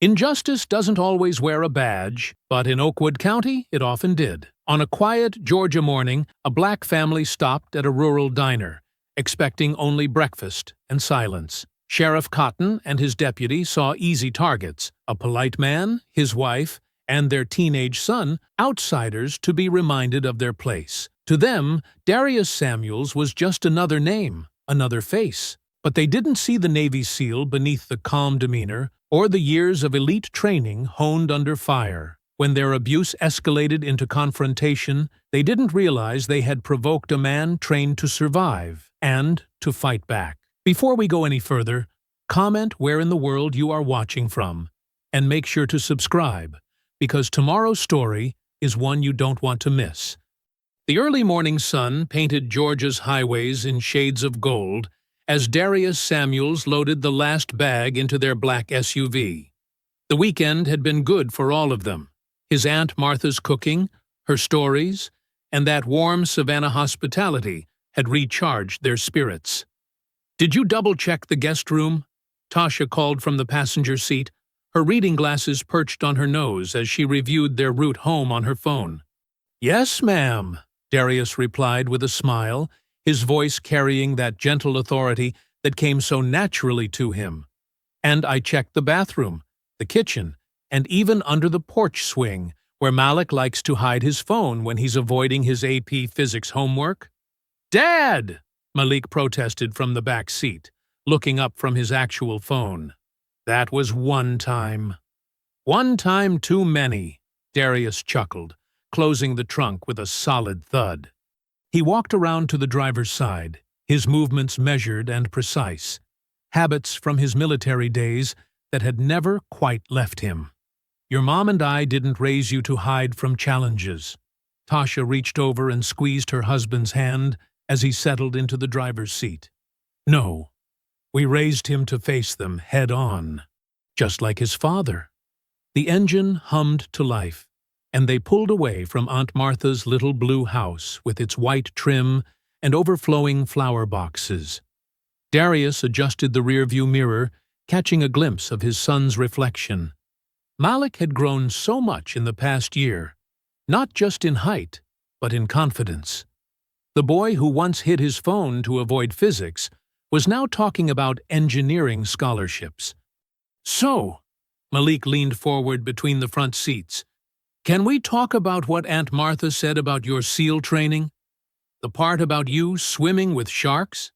Injustice doesn't always wear a badge, but in Oakwood County, it often did. On a quiet Georgia morning, a black family stopped at a rural diner, expecting only breakfast and silence. Sheriff Cotton and his deputy saw easy targets: a polite man, his wife, and their teenage son, outsiders to be reminded of their place. To them, Darius Samuels was just another name, another face. But they didn't see the Navy SEAL beneath the calm demeanor, or the years of elite training honed under fire. When their abuse escalated into confrontation, they didn't realize they had provoked a man trained to survive and to fight back. Before we go any further, comment where in the world you are watching from, and make sure to subscribe, because tomorrow's story is one you don't want to miss. The early morning sun painted Georgia's highways in shades of gold as Darius Samuels loaded the last bag into their black SUV. The weekend had been good for all of them. His Aunt Martha's cooking, her stories, and that warm Savannah hospitality had recharged their spirits. "Did you double-check the guest room?" Tasha called from the passenger seat, her reading glasses perched on her nose as she reviewed their route home on her phone. "Yes, ma'am," Darius replied with a smile, his voice carrying that gentle authority that came so naturally to him. "And I checked the bathroom, the kitchen, and even under the porch swing, where Malik likes to hide his phone when he's avoiding his AP physics homework." "Dad!" Malik protested from the back seat, looking up from his actual phone. "That was one time." "One time too many," Darius chuckled, closing the trunk with a solid thud. He walked around to the driver's side, his movements measured and precise, habits from his military days that had never quite left him. "Your mom and I didn't raise you to hide from challenges." Tasha reached over and squeezed her husband's hand as he settled into the driver's seat. "No, we raised him to face them head-on, just like his father." The engine hummed to life, and they pulled away from Aunt Martha's little blue house with its white trim and overflowing flower boxes. Darius adjusted the rearview mirror, catching a glimpse of his son's reflection. Malik had grown so much in the past year, not just in height, but in confidence. The boy who once hid his phone to avoid physics was now talking about engineering scholarships. "So," Malik leaned forward between the front seats, "can we talk about what Aunt Martha said about your SEAL training? The part about you swimming with sharks?"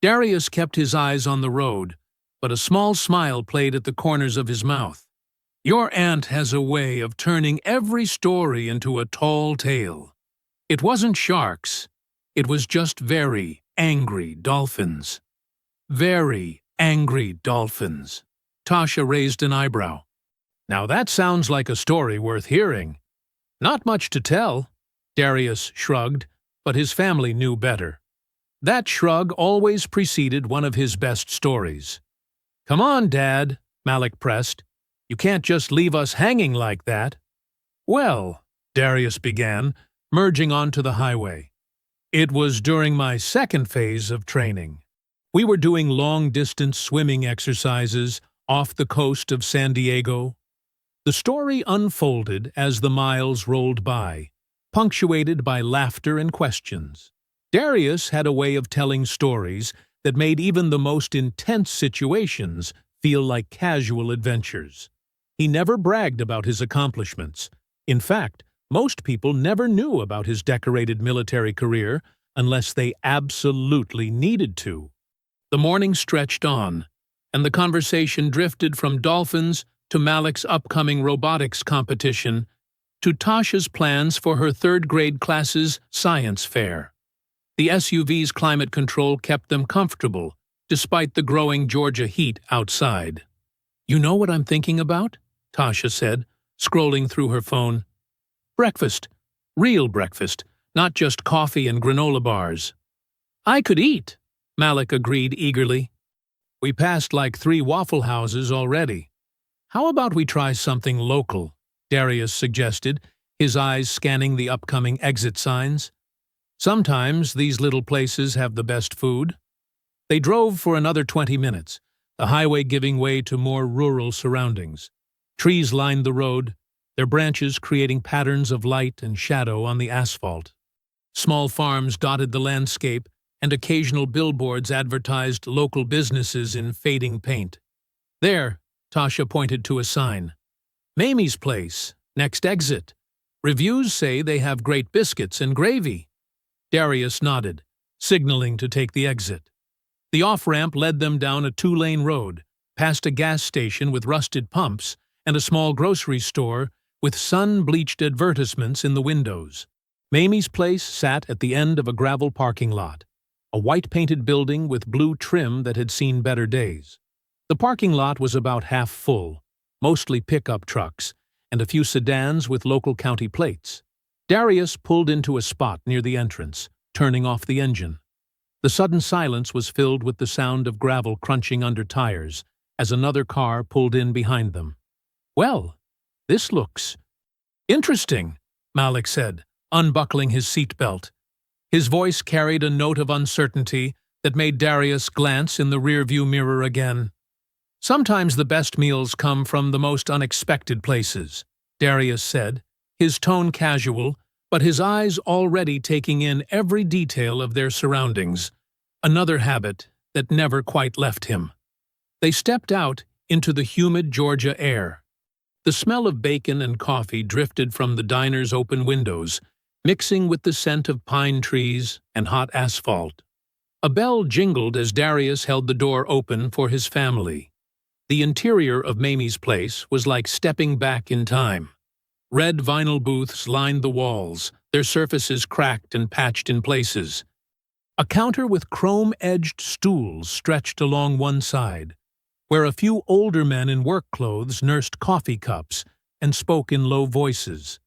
Darius kept his eyes on the road, but a small smile played at the corners of his mouth. "Your aunt has a way of turning every story into a tall tale. It wasn't sharks. It was just very angry dolphins." "Very angry dolphins." Tasha raised an eyebrow. "Now that sounds like a story worth hearing." "Not much to tell," Darius shrugged, but his family knew better. That shrug always preceded one of his best stories. "Come on, Dad," Malik pressed. "You can't just leave us hanging like that." "Well," Darius began, merging onto the highway, "it was during my second phase of training. We were doing long-distance swimming exercises off the coast of San Diego." The story unfolded as the miles rolled by, punctuated by laughter and questions. Darius had a way of telling stories that made even the most intense situations feel like casual adventures. He never bragged about his accomplishments. In fact, most people never knew about his decorated military career unless they absolutely needed to. The morning stretched on, and the conversation drifted from dolphins to Malik's upcoming robotics competition to Tasha's plans for her third-grade class's science fair. The SUV's climate control kept them comfortable, despite the growing Georgia heat outside. "You know what I'm thinking about?" Tasha said, scrolling through her phone. "Breakfast. Real breakfast, not just coffee and granola bars." "I could eat," Malik agreed eagerly. "We passed like 3 Waffle Houses already. How about we try something local?" Darius suggested, his eyes scanning the upcoming exit signs. "Sometimes these little places have the best food." They drove for another 20 minutes, the highway giving way to more rural surroundings. Trees lined the road, their branches creating patterns of light and shadow on the asphalt. Small farms dotted the landscape, and occasional billboards advertised local businesses in fading paint. There, Tasha pointed to a sign. Mamie's Place, next exit. Reviews say they have great biscuits and gravy. Darius nodded, signaling to take the exit. The off-ramp led them down a two-lane road, past a gas station with rusted pumps and a small grocery store with sun-bleached advertisements in the windows. Mamie's Place sat at the end of a gravel parking lot, a white-painted building with blue trim that had seen better days. The parking lot was about half full, mostly pickup trucks, and a few sedans with local county plates. Darius pulled into a spot near the entrance, turning off the engine. The sudden silence was filled with the sound of gravel crunching under tires as another car pulled in behind them. "Well, this looks interesting," Malik said, unbuckling his seatbelt. His voice carried a note of uncertainty that made Darius glance in the rearview mirror again. "Sometimes the best meals come from the most unexpected places," Darius said, his tone casual, but his eyes already taking in every detail of their surroundings, another habit that never quite left him. They stepped out into the humid Georgia air. The smell of bacon and coffee drifted from the diner's open windows, mixing with the scent of pine trees and hot asphalt. A bell jingled as Darius held the door open for his family. The interior of Mamie's Place was like stepping back in time. Red vinyl booths lined the walls, their surfaces cracked and patched in places. A counter with chrome-edged stools stretched along one side, where a few older men in work clothes nursed coffee cups and spoke in low voices.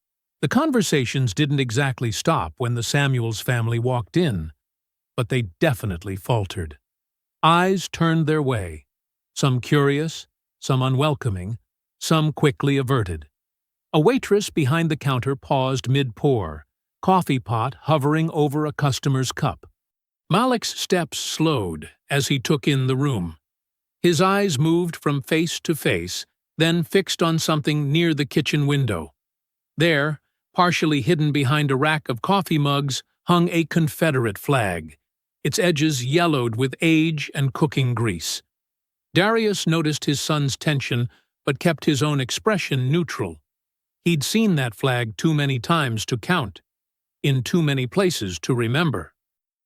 The conversations didn't exactly stop when the Samuels family walked in, but they definitely faltered. Eyes turned their way, some curious, some unwelcoming, some quickly averted. A waitress behind the counter paused mid-pour, coffee pot hovering over a customer's cup. Malik's steps slowed as he took in the room. His eyes moved from face to face, then fixed on something near the kitchen window. There, partially hidden behind a rack of coffee mugs, hung a Confederate flag, its edges yellowed with age and cooking grease. Darius noticed his son's tension, but kept his own expression neutral. He'd seen that flag too many times to count, in too many places to remember.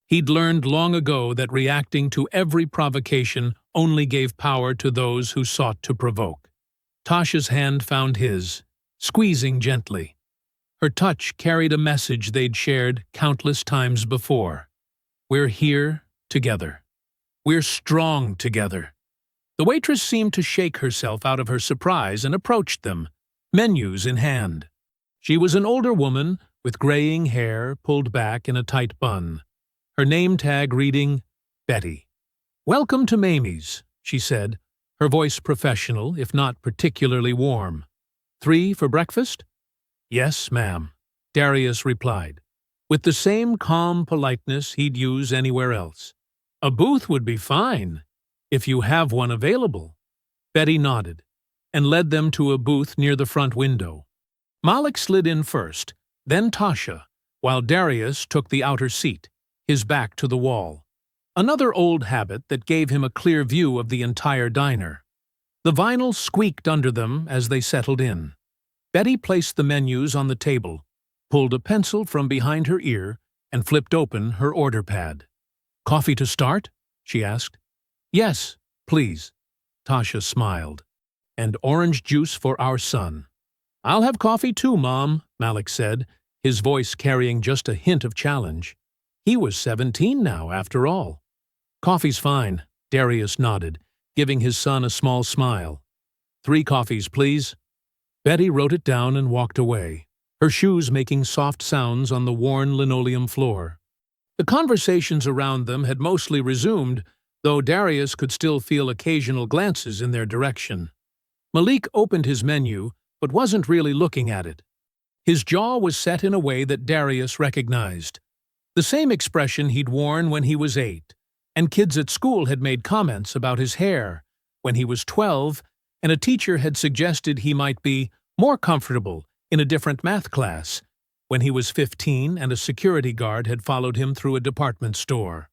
He'd learned long ago that reacting to every provocation only gave power to those who sought to provoke. Tasha's hand found his, squeezing gently. Her touch carried a message they'd shared countless times before. We're here together. We're strong together. The waitress seemed to shake herself out of her surprise and approached them, menus in hand. She was an older woman with graying hair pulled back in a tight bun, her name tag reading, Betty. "Welcome to Mamie's," she said, her voice professional, if not particularly warm. "3 for breakfast?" "Yes, ma'am," Darius replied, with the same calm politeness he'd use anywhere else. "A booth would be fine, if you have one available." Betty nodded, and led them to a booth near the front window. Malik slid in first, then Tasha, while Darius took the outer seat, his back to the wall. Another old habit that gave him a clear view of the entire diner. The vinyl squeaked under them as they settled in. Betty placed the menus on the table, pulled a pencil from behind her ear, and flipped open her order pad. "Coffee to start?" she asked. "Yes, please." Tasha smiled. "And orange juice for our son." "I'll have coffee too, Mom," Malik said, his voice carrying just a hint of challenge. He was 17 now, after all. "Coffee's fine," Darius nodded, giving his son a small smile. "3 coffees, please." Betty wrote it down and walked away, her shoes making soft sounds on the worn linoleum floor. The conversations around them had mostly resumed, though Darius could still feel occasional glances in their direction. Malik opened his menu, but wasn't really looking at it. His jaw was set in a way that Darius recognized. The same expression he'd worn when he was 8, and kids at school had made comments about his hair when he was 12, and a teacher had suggested he might be more comfortable in a different math class when he was 15 and a security guard had followed him through a department store.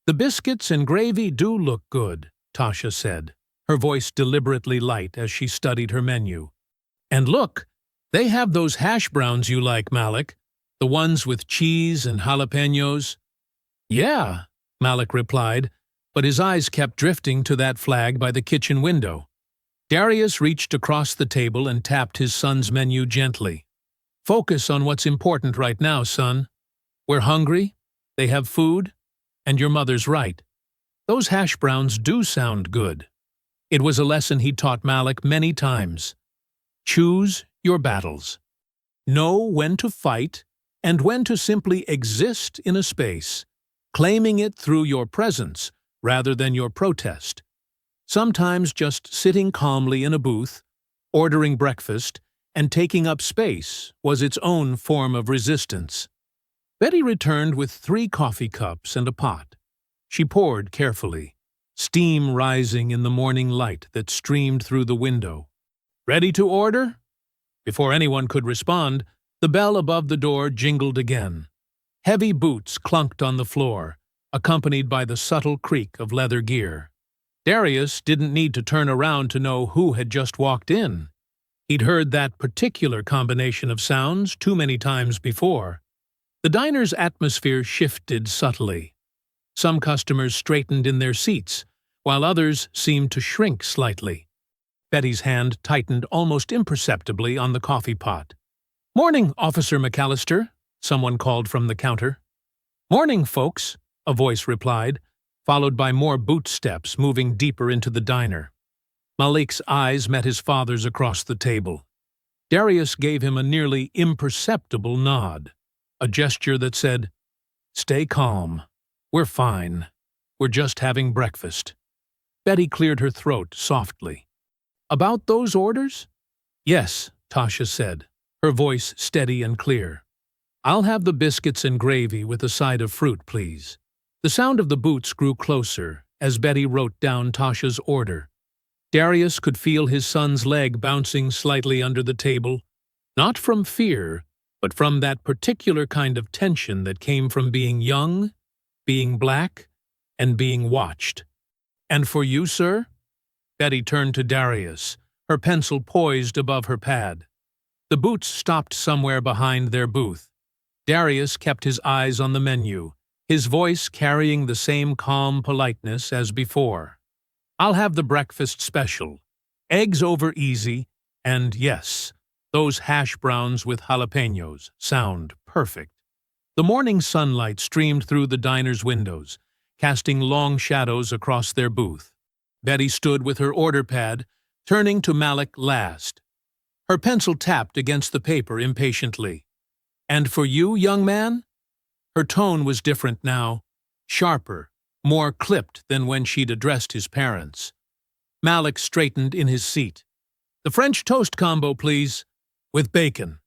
"The biscuits and gravy do look good," Tasha said, her voice deliberately light as she studied her menu. "And look, they have those hash browns you like, Malik, the ones with cheese and jalapenos." "Yeah," Malik replied, but his eyes kept drifting to that flag by the kitchen window. Darius reached across the table and tapped his son's menu gently. "Focus on what's important right now, son. We're hungry, they have food, and your mother's right. Those hash browns do sound good." It was a lesson he'd taught Malik many times. Choose your battles. Know when to fight and when to simply exist in a space, claiming it through your presence rather than your protest. Sometimes just sitting calmly in a booth, ordering breakfast, and taking up space was its own form of resistance. Betty returned with 3 coffee cups and a pot. She poured carefully, steam rising in the morning light that streamed through the window. "Ready to order?" Before anyone could respond, the bell above the door jingled again. Heavy boots clunked on the floor, accompanied by the subtle creak of leather gear. Darius didn't need to turn around to know who had just walked in. He'd heard that particular combination of sounds too many times before. The diner's atmosphere shifted subtly. Some customers straightened in their seats, while others seemed to shrink slightly. Betty's hand tightened almost imperceptibly on the coffee pot. "Morning, Officer McAllister," someone called from the counter. "Morning, folks," a voice replied, followed by more boot steps moving deeper into the diner. Malik's eyes met his father's across the table. Darius gave him a nearly imperceptible nod, a gesture that said, "Stay calm. We're fine. We're just having breakfast." Betty cleared her throat softly. "About those orders?" "Yes," Tasha said, her voice steady and clear. "I'll have the biscuits and gravy with a side of fruit, please." The sound of the boots grew closer as Betty wrote down Tasha's order. Darius could feel his son's leg bouncing slightly under the table, not from fear, but from that particular kind of tension that came from being young, being black, and being watched. "And for you, sir?" Betty turned to Darius, her pencil poised above her pad. The boots stopped somewhere behind their booth. Darius kept his eyes on the menu, his voice carrying the same calm politeness as before. "I'll have the breakfast special. Eggs over easy, and yes, those hash browns with jalapenos sound perfect." The morning sunlight streamed through the diner's windows, casting long shadows across their booth. Betty stood with her order pad, turning to Malik last. Her pencil tapped against the paper impatiently. "And for you, young man?" Her tone was different now, sharper, more clipped than when she'd addressed his parents. Malik straightened in his seat. "The French toast combo, please, with bacon."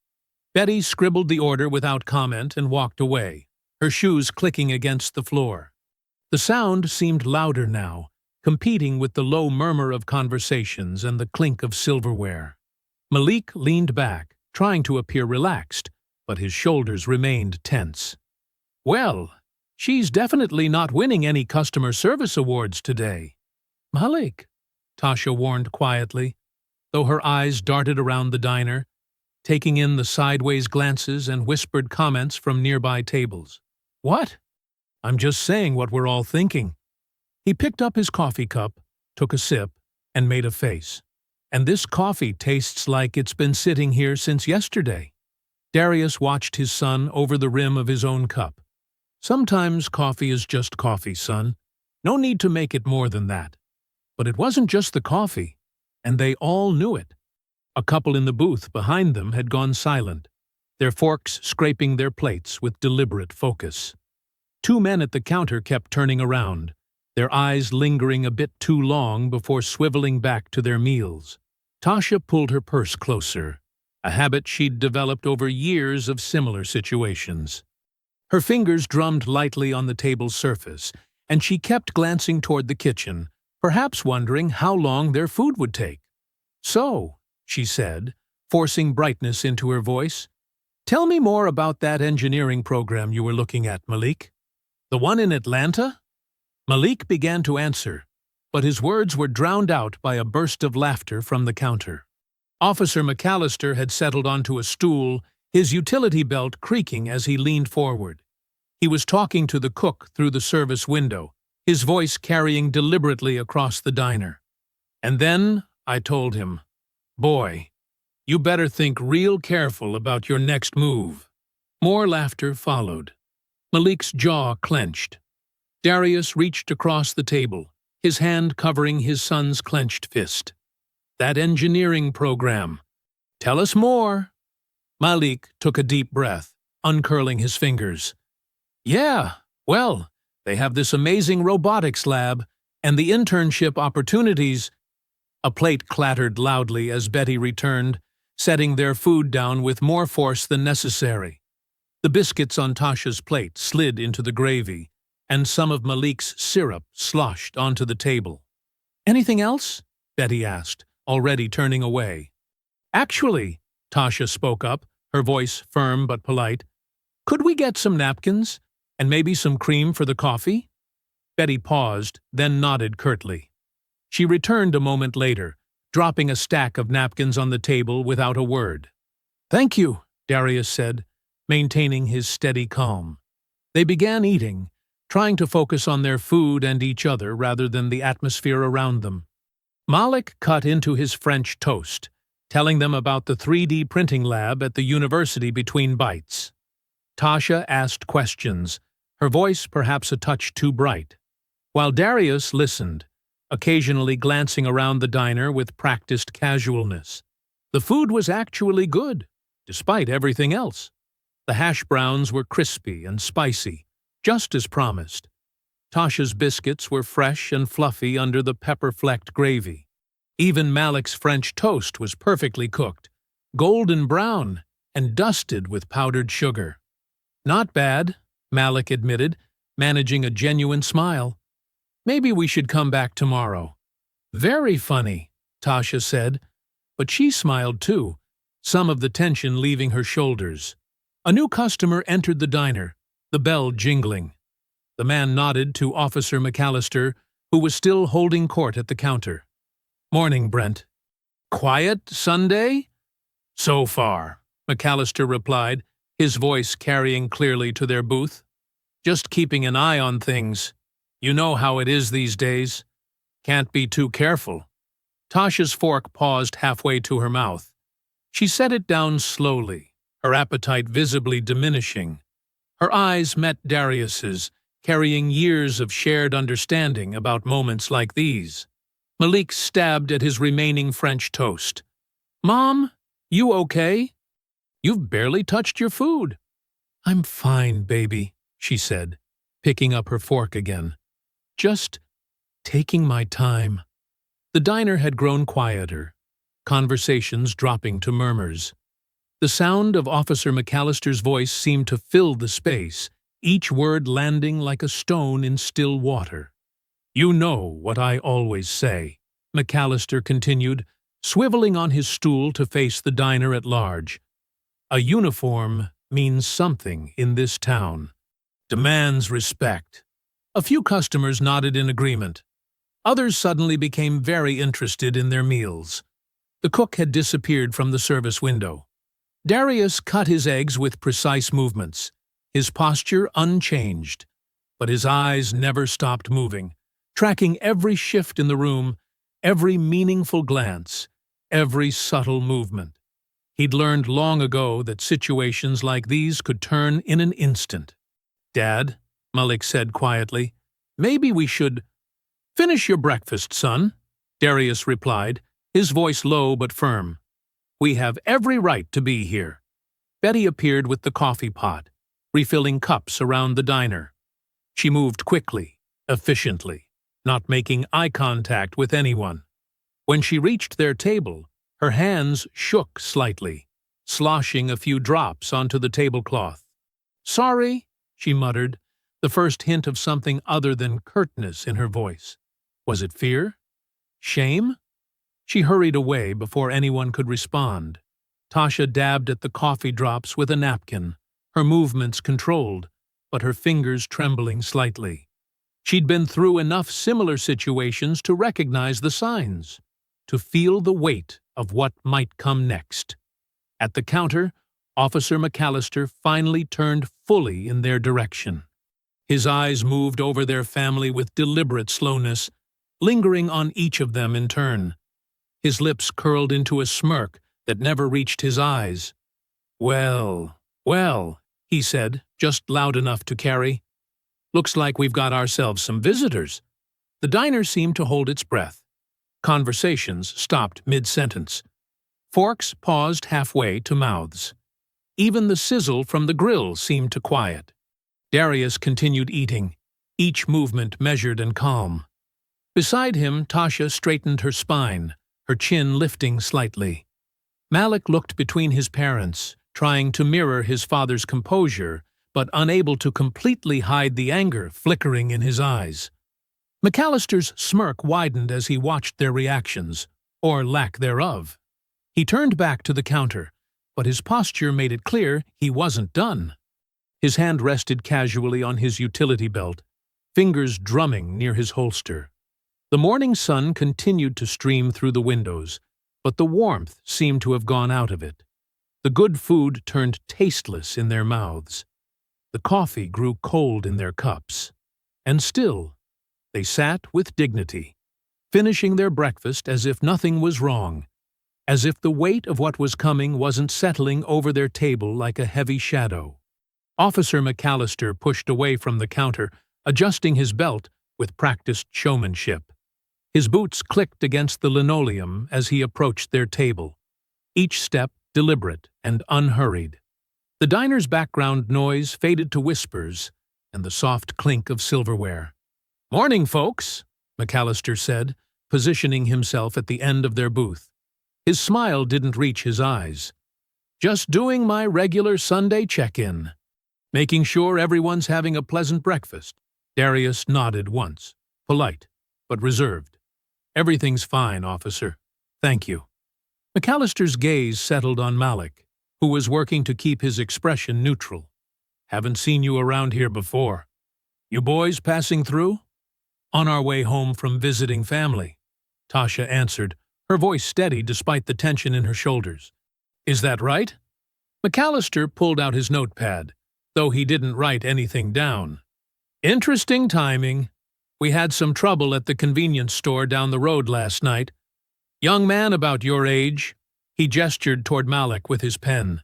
Betty scribbled the order without comment and walked away, her shoes clicking against the floor. The sound seemed louder now, competing with the low murmur of conversations and the clink of silverware. Malik leaned back, trying to appear relaxed, but his shoulders remained tense. "Well, she's definitely not winning any customer service awards today." "Malik," Tasha warned quietly, though her eyes darted around the diner, taking in the sideways glances and whispered comments from nearby tables. "What?" "I'm just saying what we're all thinking." He picked up his coffee cup, took a sip, and made a face. "And this coffee tastes like it's been sitting here since yesterday." Darius watched his son over the rim of his own cup. "Sometimes coffee is just coffee, son. No need to make it more than that." But it wasn't just the coffee, and they all knew it. A couple in the booth behind them had gone silent, their forks scraping their plates with deliberate focus. 2 men at the counter kept turning around, their eyes lingering a bit too long before swiveling back to their meals. Tasha pulled her purse closer, a habit she'd developed over years of similar situations. Her fingers drummed lightly on the table's surface, and she kept glancing toward the kitchen, perhaps wondering how long their food would take. "So," she said, forcing brightness into her voice, "tell me more about that engineering program you were looking at, Malik. The one in Atlanta?" Malik began to answer, but his words were drowned out by a burst of laughter from the counter. Officer McAllister had settled onto a stool, his utility belt creaking as he leaned forward. He was talking to the cook through the service window, his voice carrying deliberately across the diner. "And then I told him, 'Boy, you better think real careful about your next move.'" More laughter followed. Malik's jaw clenched. Darius reached across the table, his hand covering his son's clenched fist. "That engineering program. Tell us more." Malik took a deep breath, uncurling his fingers. "Yeah, well, they have this amazing robotics lab, and the internship opportunities." A plate clattered loudly as Betty returned, setting their food down with more force than necessary. The biscuits on Tasha's plate slid into the gravy, and some of Malik's syrup sloshed onto the table. "Anything else?" Betty asked, already turning away. "Actually," Tasha spoke up, her voice firm but polite, "could we get some napkins? And maybe some cream for the coffee?" Betty paused, then nodded curtly. She returned a moment later, dropping a stack of napkins on the table without a word. "Thank you," Darius said, maintaining his steady calm. They began eating, trying to focus on their food and each other rather than the atmosphere around them. Malik cut into his French toast, telling them about the 3D printing lab at the university between bites. Tasha asked questions, her voice perhaps a touch too bright, while Darius listened, occasionally glancing around the diner with practiced casualness. The food was actually good, despite everything else. The hash browns were crispy and spicy, just as promised. Tasha's biscuits were fresh and fluffy under the pepper-flecked gravy. Even Malik's French toast was perfectly cooked, golden brown, and dusted with powdered sugar. "Not bad," Malik admitted, managing a genuine smile. "Maybe we should come back tomorrow." "Very funny," Tasha said, but she smiled too, some of the tension leaving her shoulders. A new customer entered the diner, the bell jingling. The man nodded to Officer McAllister, who was still holding court at the counter. "Morning, Brent." "Quiet Sunday?" "So far," McAllister replied, his voice carrying clearly to their booth. "Just keeping an eye on things. You know how it is these days. Can't be too careful." Tasha's fork paused halfway to her mouth. She set it down slowly, her appetite visibly diminishing. Her eyes met Darius's, carrying years of shared understanding about moments like these. Malik stabbed at his remaining French toast. "Mom, you okay? You've barely touched your food." "I'm fine, baby," she said, picking up her fork again. "Just taking my time." The diner had grown quieter, conversations dropping to murmurs. The sound of Officer McAllister's voice seemed to fill the space, each word landing like a stone in still water. "You know what I always say," McAllister continued, swiveling on his stool to face the diner at large. "A uniform means something in this town. Demands respect." A few customers nodded in agreement. Others suddenly became very interested in their meals. The cook had disappeared from the service window. Darius cut his eggs with precise movements, his posture unchanged, but his eyes never stopped moving, tracking every shift in the room, every meaningful glance, every subtle movement. He'd learned long ago that situations like these could turn in an instant. "Dad," Malik said quietly, "maybe we should—" "Finish your breakfast, son," Darius replied, his voice low but firm. "We have every right to be here." Betty appeared with the coffee pot, refilling cups around the diner. She moved quickly, efficiently, not making eye contact with anyone. When she reached their table, her hands shook slightly, sloshing a few drops onto the tablecloth. "Sorry," she muttered, the first hint of something other than curtness in her voice. Was it fear? Shame? She hurried away before anyone could respond. Tasha dabbed at the coffee drops with a napkin, her movements controlled, but her fingers trembling slightly. She'd been through enough similar situations to recognize the signs, to feel the weight of what might come next. At the counter, Officer McAllister finally turned fully in their direction. His eyes moved over their family with deliberate slowness, lingering on each of them in turn. His lips curled into a smirk that never reached his eyes. "Well, well," he said, just loud enough to carry. "Looks like we've got ourselves some visitors." The diner seemed to hold its breath. Conversations stopped mid-sentence. Forks paused halfway to mouths. Even the sizzle from the grill seemed to quiet. Darius continued eating, each movement measured and calm. Beside him, Tasha straightened her spine, her chin lifting slightly. Malik looked between his parents, trying to mirror his father's composure, but unable to completely hide the anger flickering in his eyes. McAllister's smirk widened as he watched their reactions, or lack thereof. He turned back to the counter, but his posture made it clear he wasn't done. His hand rested casually on his utility belt, fingers drumming near his holster. The morning sun continued to stream through the windows, but the warmth seemed to have gone out of it. The good food turned tasteless in their mouths. The coffee grew cold in their cups. And still, they sat with dignity, finishing their breakfast as if nothing was wrong, as if the weight of what was coming wasn't settling over their table like a heavy shadow. Officer McAllister pushed away from the counter, adjusting his belt with practiced showmanship. His boots clicked against the linoleum as he approached their table, each step deliberate and unhurried. The diner's background noise faded to whispers and the soft clink of silverware. "Morning, folks," McAllister said, positioning himself at the end of their booth. His smile didn't reach his eyes. "Just doing my regular Sunday check-in. Making sure everyone's having a pleasant breakfast." Darius nodded once, polite, but reserved. "Everything's fine, officer. Thank you." McAllister's gaze settled on Malik, who was working to keep his expression neutral. "Haven't seen you around here before. You boys passing through?" "On our way home from visiting family," Tasha answered, her voice steady despite the tension in her shoulders. "Is that right?" McAllister pulled out his notepad, though he didn't write anything down. "Interesting timing. We had some trouble at the convenience store down the road last night. Young man about your age." He gestured toward Malik with his pen.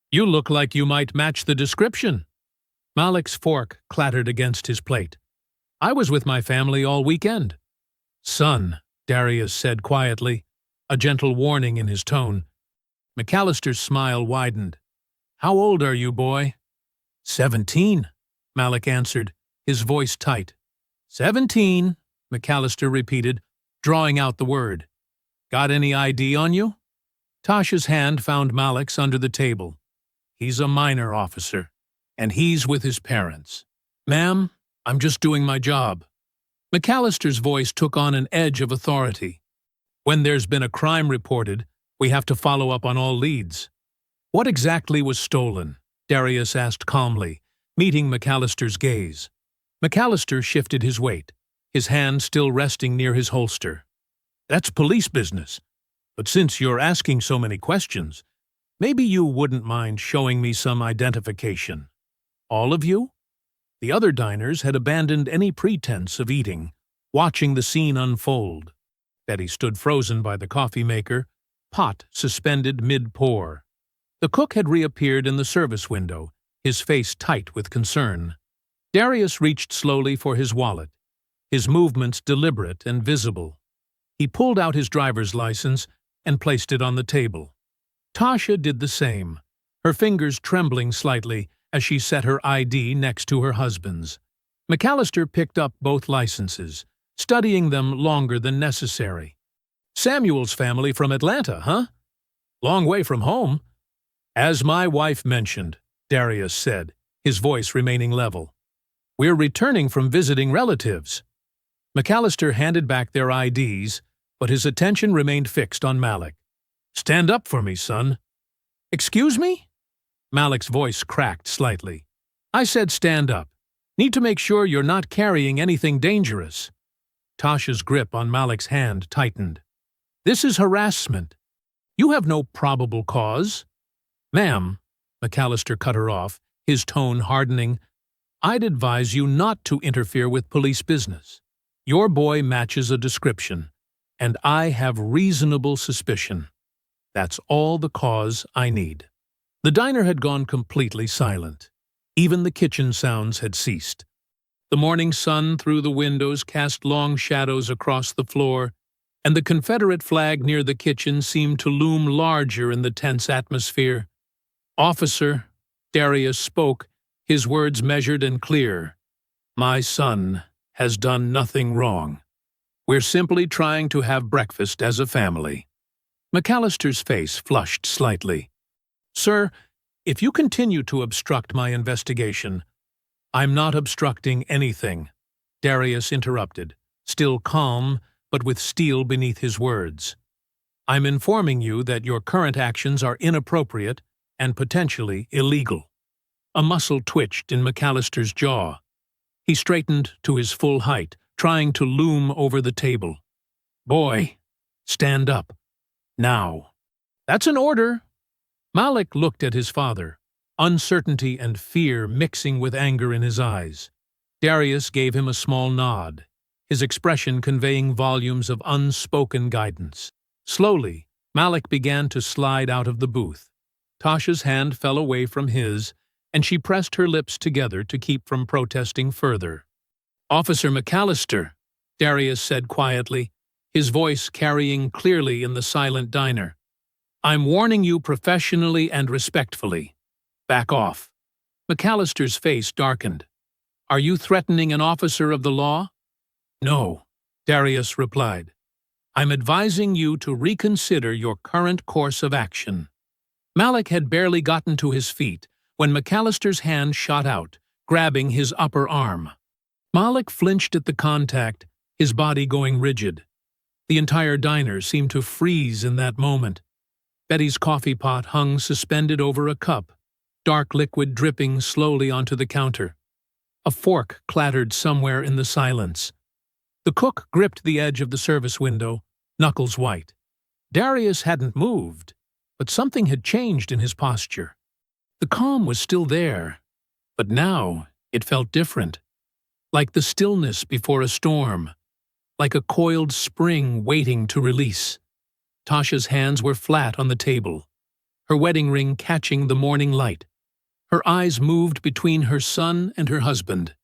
"You look like you might match the description." Malik's fork clattered against his plate. "I was with my family all weekend." "Son," Darius said quietly, a gentle warning in his tone. McAllister's smile widened. "How old are you, boy?" 17, Malik answered, his voice tight. 17, McAllister repeated, drawing out the word. "Got any ID on you?" Tasha's hand found Malik's under the table. "He's a minor, officer, and he's with his parents." "Ma'am, I'm just doing my job." McAllister's voice took on an edge of authority. "When there's been a crime reported, we have to follow up on all leads." "What exactly was stolen?" Darius asked calmly, meeting McAllister's gaze. McAllister shifted his weight, his hand still resting near his holster. "That's police business. But since you're asking so many questions, maybe you wouldn't mind showing me some identification." "All of you?" The other diners had abandoned any pretense of eating, watching the scene unfold. Betty stood frozen by the coffee maker, pot suspended mid-pour. The cook had reappeared in the service window, his face tight with concern. Darius reached slowly for his wallet, his movements deliberate and visible. He pulled out his driver's license and placed it on the table. Tasha did the same, her fingers trembling slightly as she set her ID next to her husband's. McAllister picked up both licenses, studying them longer than necessary. "Samuel's family from Atlanta, huh? Long way from home." "As my wife mentioned," Darius said, his voice remaining level. "We're returning from visiting relatives." McAllister handed back their IDs, but his attention remained fixed on Malik. "Stand up for me, son." "Excuse me?" Malik's voice cracked slightly. "I said stand up. Need to make sure you're not carrying anything dangerous." Tasha's grip on Malik's hand tightened. "This is harassment. You have no probable cause." "Ma'am," McAllister cut her off, his tone hardening, "I'd advise you not to interfere with police business. Your boy matches a description, and I have reasonable suspicion. That's all the cause I need." The diner had gone completely silent. Even the kitchen sounds had ceased. The morning sun through the windows cast long shadows across the floor, and the Confederate flag near the kitchen seemed to loom larger in the tense atmosphere. "Officer," Darius spoke, his words measured and clear, "my son has done nothing wrong. We're simply trying to have breakfast as a family." McAllister's face flushed slightly. "Sir, if you continue to obstruct my investigation—" "I'm not obstructing anything," Darius interrupted, still calm but with steel beneath his words. "I'm informing you that your current actions are inappropriate and potentially illegal." A muscle twitched in McAllister's jaw. He straightened to his full height, trying to loom over the table. "Boy, stand up. Now." "That's an order." Malik looked at his father, uncertainty and fear mixing with anger in his eyes. Darius gave him a small nod, his expression conveying volumes of unspoken guidance. Slowly, Malik began to slide out of the booth. Tasha's hand fell away from his, and she pressed her lips together to keep from protesting further. "Officer McAllister," Darius said quietly, his voice carrying clearly in the silent diner, "I'm warning you professionally and respectfully. Back off." McAllister's face darkened. "Are you threatening an officer of the law?" "No," Darius replied. "I'm advising you to reconsider your current course of action." Malik had barely gotten to his feet when McAllister's hand shot out, grabbing his upper arm. Malik flinched at the contact, his body going rigid. The entire diner seemed to freeze in that moment. Betty's coffee pot hung suspended over a cup, dark liquid dripping slowly onto the counter. A fork clattered somewhere in the silence. The cook gripped the edge of the service window, knuckles white. Darius hadn't moved, but something had changed in his posture. The calm was still there, but now it felt different, like the stillness before a storm, like a coiled spring waiting to release. Tasha's hands were flat on the table, her wedding ring catching the morning light. Her eyes moved between her son and her husband,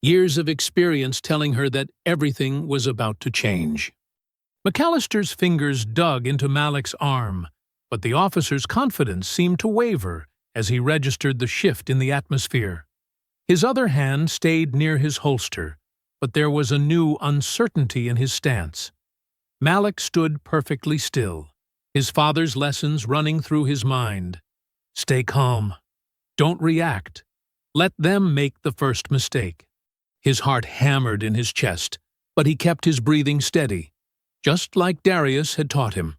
years of experience telling her that everything was about to change. McAllister's fingers dug into Malik's arm, but the officer's confidence seemed to waver as he registered the shift in the atmosphere. His other hand stayed near his holster, but there was a new uncertainty in his stance. Malik stood perfectly still, his father's lessons running through his mind. Stay calm. Don't react. Let them make the first mistake. His heart hammered in his chest, but he kept his breathing steady, just like Darius had taught him.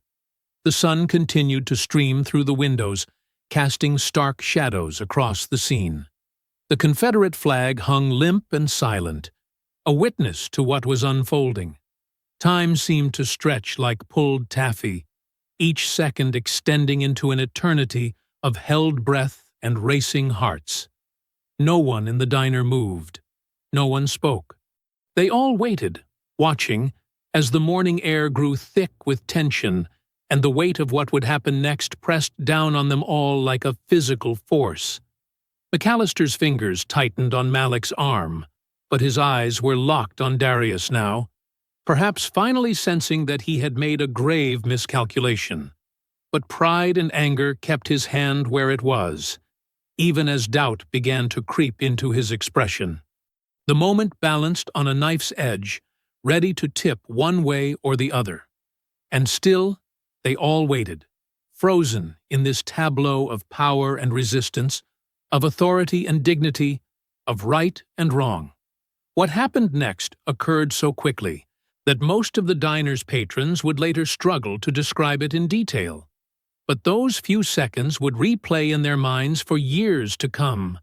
The sun continued to stream through the windows, casting stark shadows across the scene. The Confederate flag hung limp and silent, a witness to what was unfolding. Time seemed to stretch like pulled taffy, each second extending into an eternity of held breath and racing hearts. No one in the diner moved. No one spoke. They all waited, watching, as the morning air grew thick with tension, and the weight of what would happen next pressed down on them all like a physical force. McAllister's fingers tightened on Malik's arm, but his eyes were locked on Darius now, perhaps finally sensing that he had made a grave miscalculation. But pride and anger kept his hand where it was, even as doubt began to creep into his expression. The moment balanced on a knife's edge, ready to tip one way or the other. And still, they all waited, frozen in this tableau of power and resistance, of authority and dignity, of right and wrong. What happened next occurred so quickly that most of the diner's patrons would later struggle to describe it in detail. But those few seconds would replay in their minds for years to come,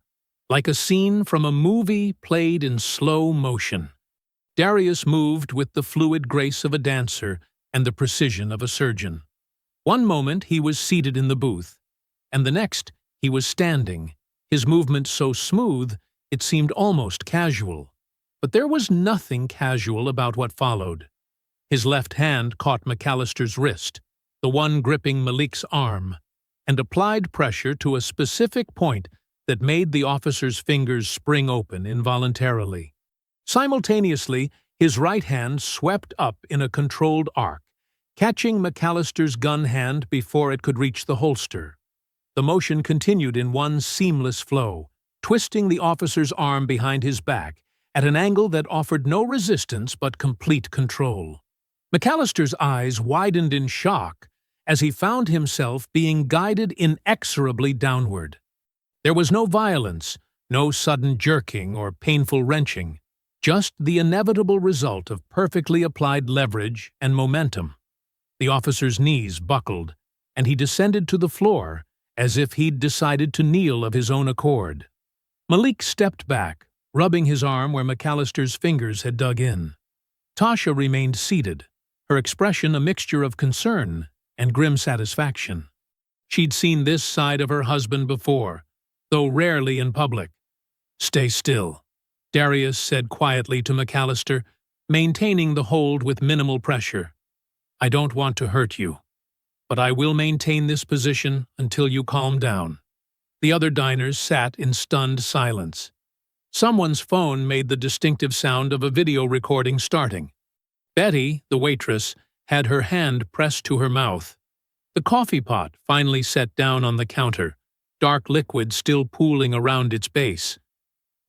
like a scene from a movie played in slow motion. Darius moved with the fluid grace of a dancer and the precision of a surgeon. One moment he was seated in the booth, and the next he was standing, his movement so smooth it seemed almost casual. But there was nothing casual about what followed. His left hand caught McAllister's wrist, the one gripping Malik's arm, and applied pressure to a specific point that made the officer's fingers spring open involuntarily. Simultaneously, his right hand swept up in a controlled arc, catching McAllister's gun hand before it could reach the holster. The motion continued in one seamless flow, twisting the officer's arm behind his back at an angle that offered no resistance but complete control. McAllister's eyes widened in shock as he found himself being guided inexorably downward. There was no violence, no sudden jerking or painful wrenching, just the inevitable result of perfectly applied leverage and momentum. The officer's knees buckled, and he descended to the floor as if he'd decided to kneel of his own accord. Malik stepped back, rubbing his arm where McAllister's fingers had dug in. Tasha remained seated, her expression a mixture of concern and grim satisfaction. She'd seen this side of her husband before, though rarely in public. "Stay still," Darius said quietly to McAllister, maintaining the hold with minimal pressure. "I don't want to hurt you, but I will maintain this position until you calm down." The other diners sat in stunned silence. Someone's phone made the distinctive sound of a video recording starting. Betty, the waitress, had her hand pressed to her mouth. The coffee pot finally set down on the counter, dark liquid still pooling around its base.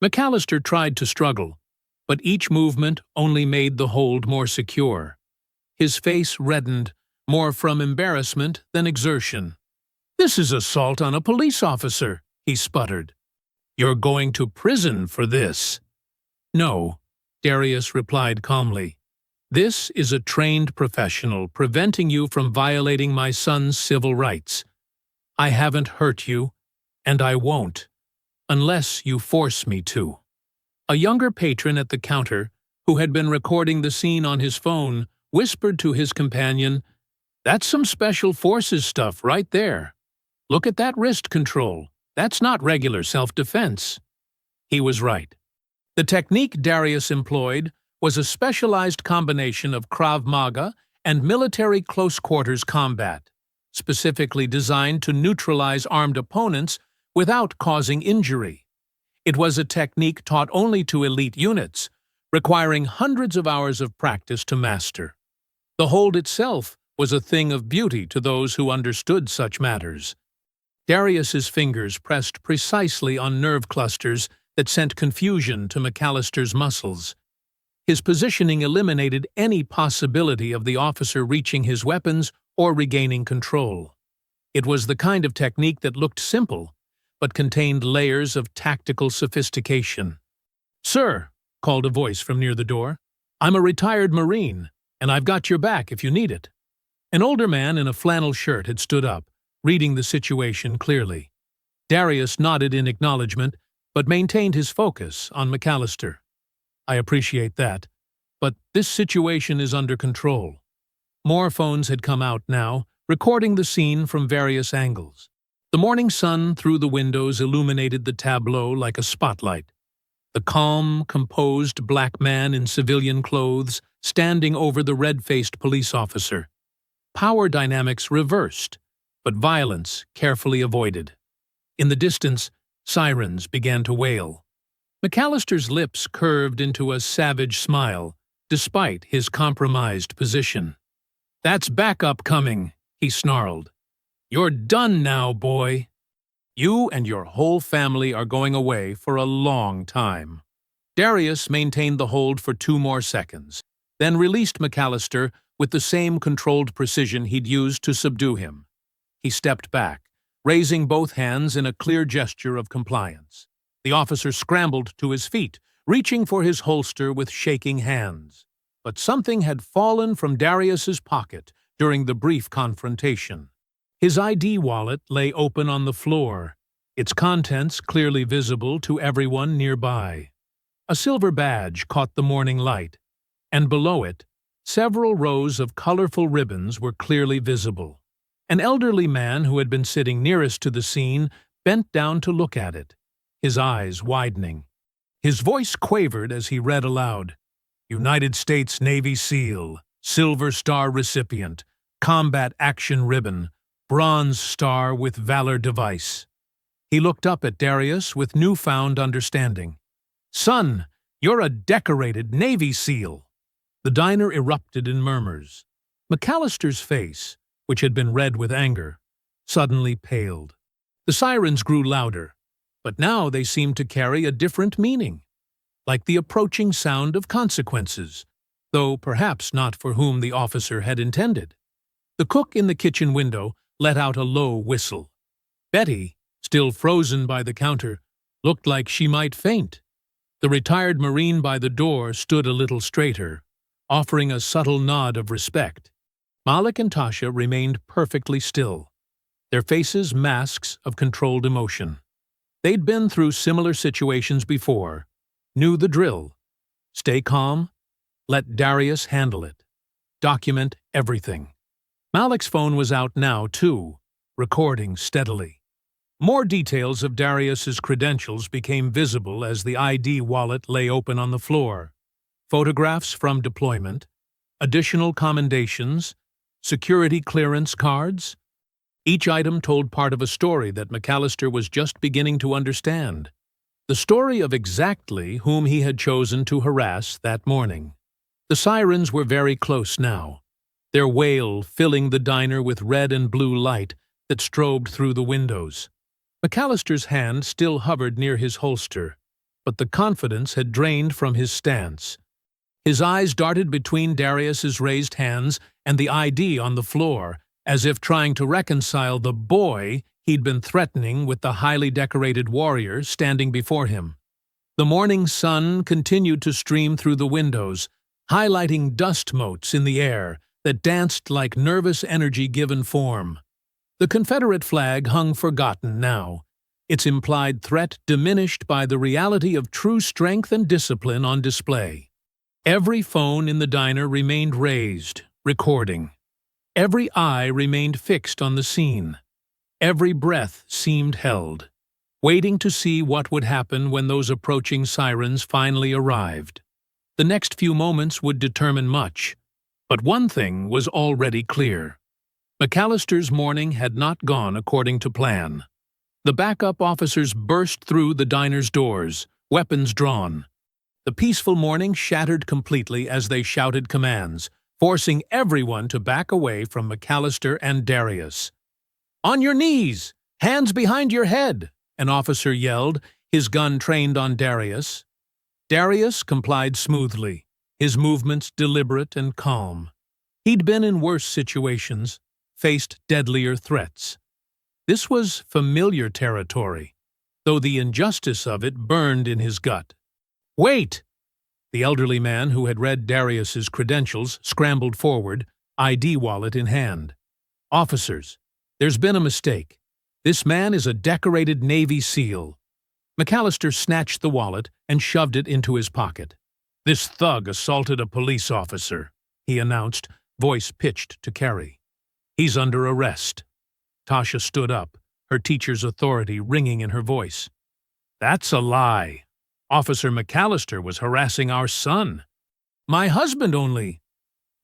McAllister tried to struggle, but each movement only made the hold more secure. His face reddened, more from embarrassment than exertion. "This is assault on a police officer," he sputtered. "You're going to prison for this." "No," Darius replied calmly. "This is a trained professional preventing you from violating my son's civil rights. I haven't hurt you, and I won't, unless you force me to." A younger patron at the counter, who had been recording the scene on his phone, whispered to his companion, "That's some special forces stuff right there. Look at that wrist control. That's not regular self-defense." He was right. The technique Darius employed was a specialized combination of Krav Maga and military close-quarters combat, specifically designed to neutralize armed opponents without causing injury. It was a technique taught only to elite units, requiring hundreds of hours of practice to master. The hold itself was a thing of beauty to those who understood such matters. Darius's fingers pressed precisely on nerve clusters that sent confusion to McAllister's muscles. His positioning eliminated any possibility of the officer reaching his weapons or regaining control. It was the kind of technique that looked simple, but contained layers of tactical sophistication. "Sir," called a voice from near the door, "I'm a retired Marine, and I've got your back if you need it." An older man in a flannel shirt had stood up, reading the situation clearly. Darius nodded in acknowledgement, but maintained his focus on McAllister. "I appreciate that, but this situation is under control." More phones had come out now, recording the scene from various angles. The morning sun through the windows illuminated the tableau like a spotlight. The calm, composed black man in civilian clothes standing over the red-faced police officer. Power dynamics reversed, but violence carefully avoided. In the distance, sirens began to wail. McAllister's lips curved into a savage smile, despite his compromised position. "That's backup coming," he snarled. "You're done now, boy. You and your whole family are going away for a long time." Darius maintained the hold for 2 more seconds, then released McAllister with the same controlled precision he'd used to subdue him. He stepped back, raising both hands in a clear gesture of compliance. The officer scrambled to his feet, reaching for his holster with shaking hands. but something had fallen from Darius's pocket during the brief confrontation. His ID wallet lay open on the floor, its contents clearly visible to everyone nearby. A silver badge caught the morning light, and below it, several rows of colorful ribbons were clearly visible. An elderly man who had been sitting nearest to the scene bent down to look at it, his eyes widening. His voice quavered as he read aloud, "United States Navy SEAL, Silver Star recipient, Combat Action Ribbon, Bronze Star with Valor device." He looked up at Darius with newfound understanding. "Son, you're a decorated Navy SEAL." The diner erupted in murmurs. McAllister's face, which had been red with anger, suddenly paled. The sirens grew louder, but now they seemed to carry a different meaning, like the approaching sound of consequences, though perhaps not for whom the officer had intended. The cook in the kitchen window let out a low whistle. Betty, still frozen by the counter, looked like she might faint. The retired Marine by the door stood a little straighter, offering a subtle nod of respect. Malik and Tasha remained perfectly still, their faces masks of controlled emotion. They'd been through similar situations before, knew the drill. Stay calm, let Darius handle it. Document everything. Malik's phone was out now, too, recording steadily. More details of Darius's credentials became visible as the ID wallet lay open on the floor. Photographs from deployment, additional commendations, security clearance cards. Each item told part of a story that McAllister was just beginning to understand. The story of exactly whom he had chosen to harass that morning. The sirens were very close now, their wail filling the diner with red and blue light that strobed through the windows. McAllister's hand still hovered near his holster, but the confidence had drained from his stance. His eyes darted between Darius's raised hands and the ID on the floor, as if trying to reconcile the boy he'd been threatening with the highly decorated warrior standing before him. The morning sun continued to stream through the windows, highlighting dust motes in the air that danced like nervous energy given form. The Confederate flag hung forgotten now, its implied threat diminished by the reality of true strength and discipline on display. Every phone in the diner remained raised, recording. Every eye remained fixed on the scene. Every breath seemed held, waiting to see what would happen when those approaching sirens finally arrived. The next few moments would determine much, but one thing was already clear. McAllister's morning had not gone according to plan. The backup officers burst through the diner's doors, weapons drawn. The peaceful morning shattered completely as they shouted commands, forcing everyone to back away from McAllister and Darius. "On your knees! Hands behind your head!" an officer yelled, his gun trained on Darius. Darius complied smoothly, his movements deliberate and calm. He'd been in worse situations, faced deadlier threats. This was familiar territory, though the injustice of it burned in his gut. "Wait!" The elderly man who had read Darius's credentials scrambled forward, ID wallet in hand. "Officers, there's been a mistake. This man is a decorated Navy SEAL." McAllister snatched the wallet and shoved it into his pocket. "This thug assaulted a police officer," he announced, voice pitched to Carrie. "He's under arrest." Tasha stood up, her teacher's authority ringing in her voice. "That's a lie. Officer McAllister was harassing our son." "My husband only."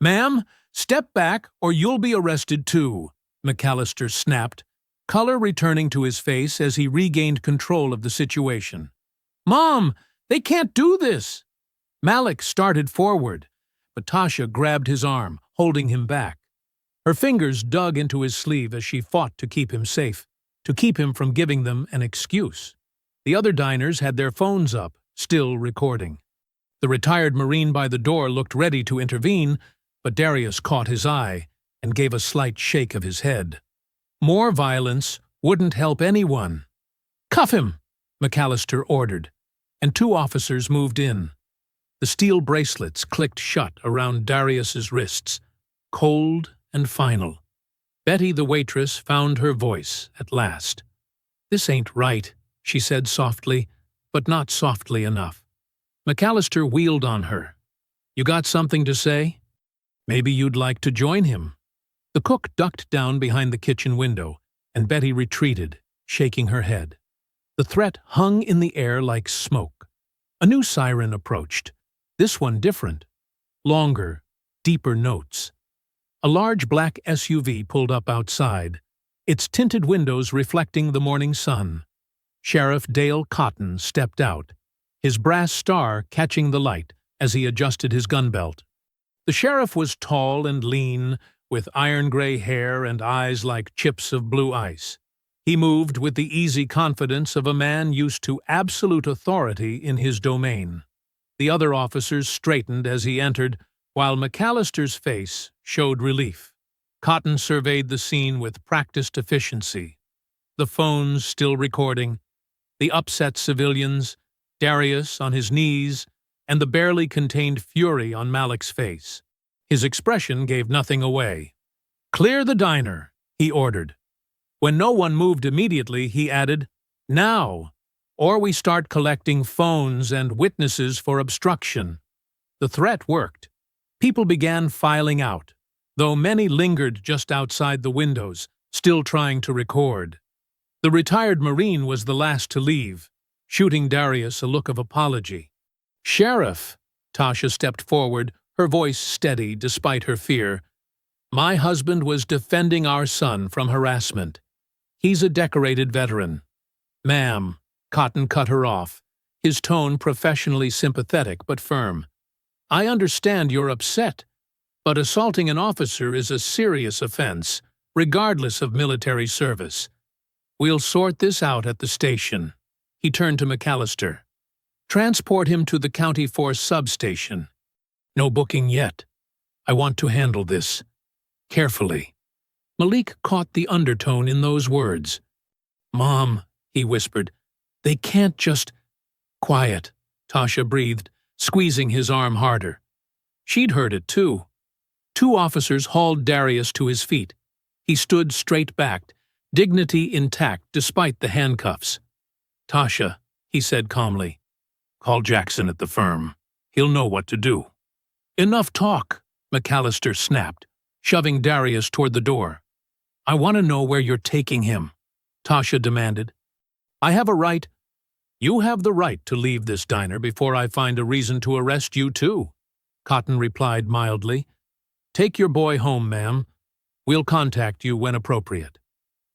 "Ma'am, step back or you'll be arrested too," McAllister snapped, color returning to his face as he regained control of the situation. "Mom, they can't do this!" Malik started forward, but Tasha grabbed his arm, holding him back. Her fingers dug into his sleeve as she fought to keep him safe, to keep him from giving them an excuse. The other diners had their phones up, still recording. The retired Marine by the door looked ready to intervene, but Darius caught his eye and gave a slight shake of his head. More violence wouldn't help anyone. "Cuff him," McAllister ordered, and two officers moved in. The steel bracelets clicked shut around Darius's wrists, cold and final. Betty, the waitress, found her voice at last. "This ain't right," she said softly, but not softly enough. McAllister wheeled on her. "You got something to say? Maybe you'd like to join him." The cook ducked down behind the kitchen window, and Betty retreated, shaking her head. The threat hung in the air like smoke. A new siren approached, this one different. Longer, deeper notes. A large black SUV pulled up outside, its tinted windows reflecting the morning sun. Sheriff Dale Cotton stepped out, his brass star catching the light as he adjusted his gun belt. The sheriff was tall and lean, with iron-gray hair and eyes like chips of blue ice. He moved with the easy confidence of a man used to absolute authority in his domain. The other officers straightened as he entered, while McAllister's face showed relief. Cotton surveyed the scene with practiced efficiency. The phones still recording, the upset civilians, Darius on his knees, and the barely contained fury on Malik's face. His expression gave nothing away. "Clear the diner," he ordered. When no one moved immediately, he added, "Now, or we start collecting phones and witnesses for obstruction." The threat worked. People began filing out, though many lingered just outside the windows, still trying to record. The retired Marine was the last to leave, shooting Darius a look of apology. "Sheriff," Tasha stepped forward, her voice steady despite her fear. "My husband was defending our son from harassment. He's a decorated veteran." "Ma'am," Cotton cut her off, his tone professionally sympathetic but firm. "I understand you're upset, but assaulting an officer is a serious offense, regardless of military service. We'll sort this out at the station." He turned to McAllister. "Transport him to the County Force substation." "No booking yet. I want to handle this carefully." Malik caught the undertone in those words. "Mom," he whispered, "they can't just—" "Quiet," Tasha breathed, squeezing his arm harder. She'd heard it too. Two officers hauled Darius to his feet. He stood straight-backed, dignity intact despite the handcuffs. "Tasha," he said calmly, "call Jackson at the firm. He'll know what to do." "Enough talk," McAllister snapped, shoving Darius toward the door. "I want to know where you're taking him," Tasha demanded. "I have a right—" "You have the right to leave this diner before I find a reason to arrest you too," Cotton replied mildly. "Take your boy home, ma'am. We'll contact you when appropriate."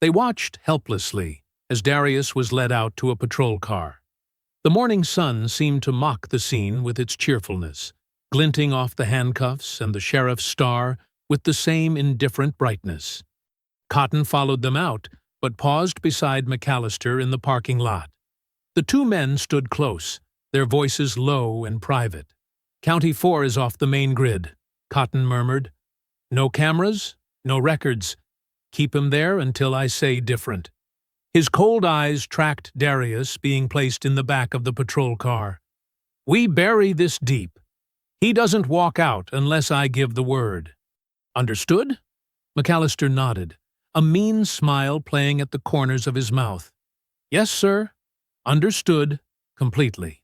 They watched helplessly as Darius was led out to a patrol car. The morning sun seemed to mock the scene with its cheerfulness, glinting off the handcuffs and the sheriff's star with the same indifferent brightness. Cotton followed them out, but paused beside McAllister in the parking lot. The two men stood close, their voices low and private. "County 4 is off the main grid," Cotton murmured. "No cameras, no records. Keep him there until I say different." His cold eyes tracked Darius being placed in the back of the patrol car. "We bury this deep. He doesn't walk out unless I give the word." "Understood?" McAllister nodded, a mean smile playing at the corners of his mouth. "Yes, sir. Understood completely."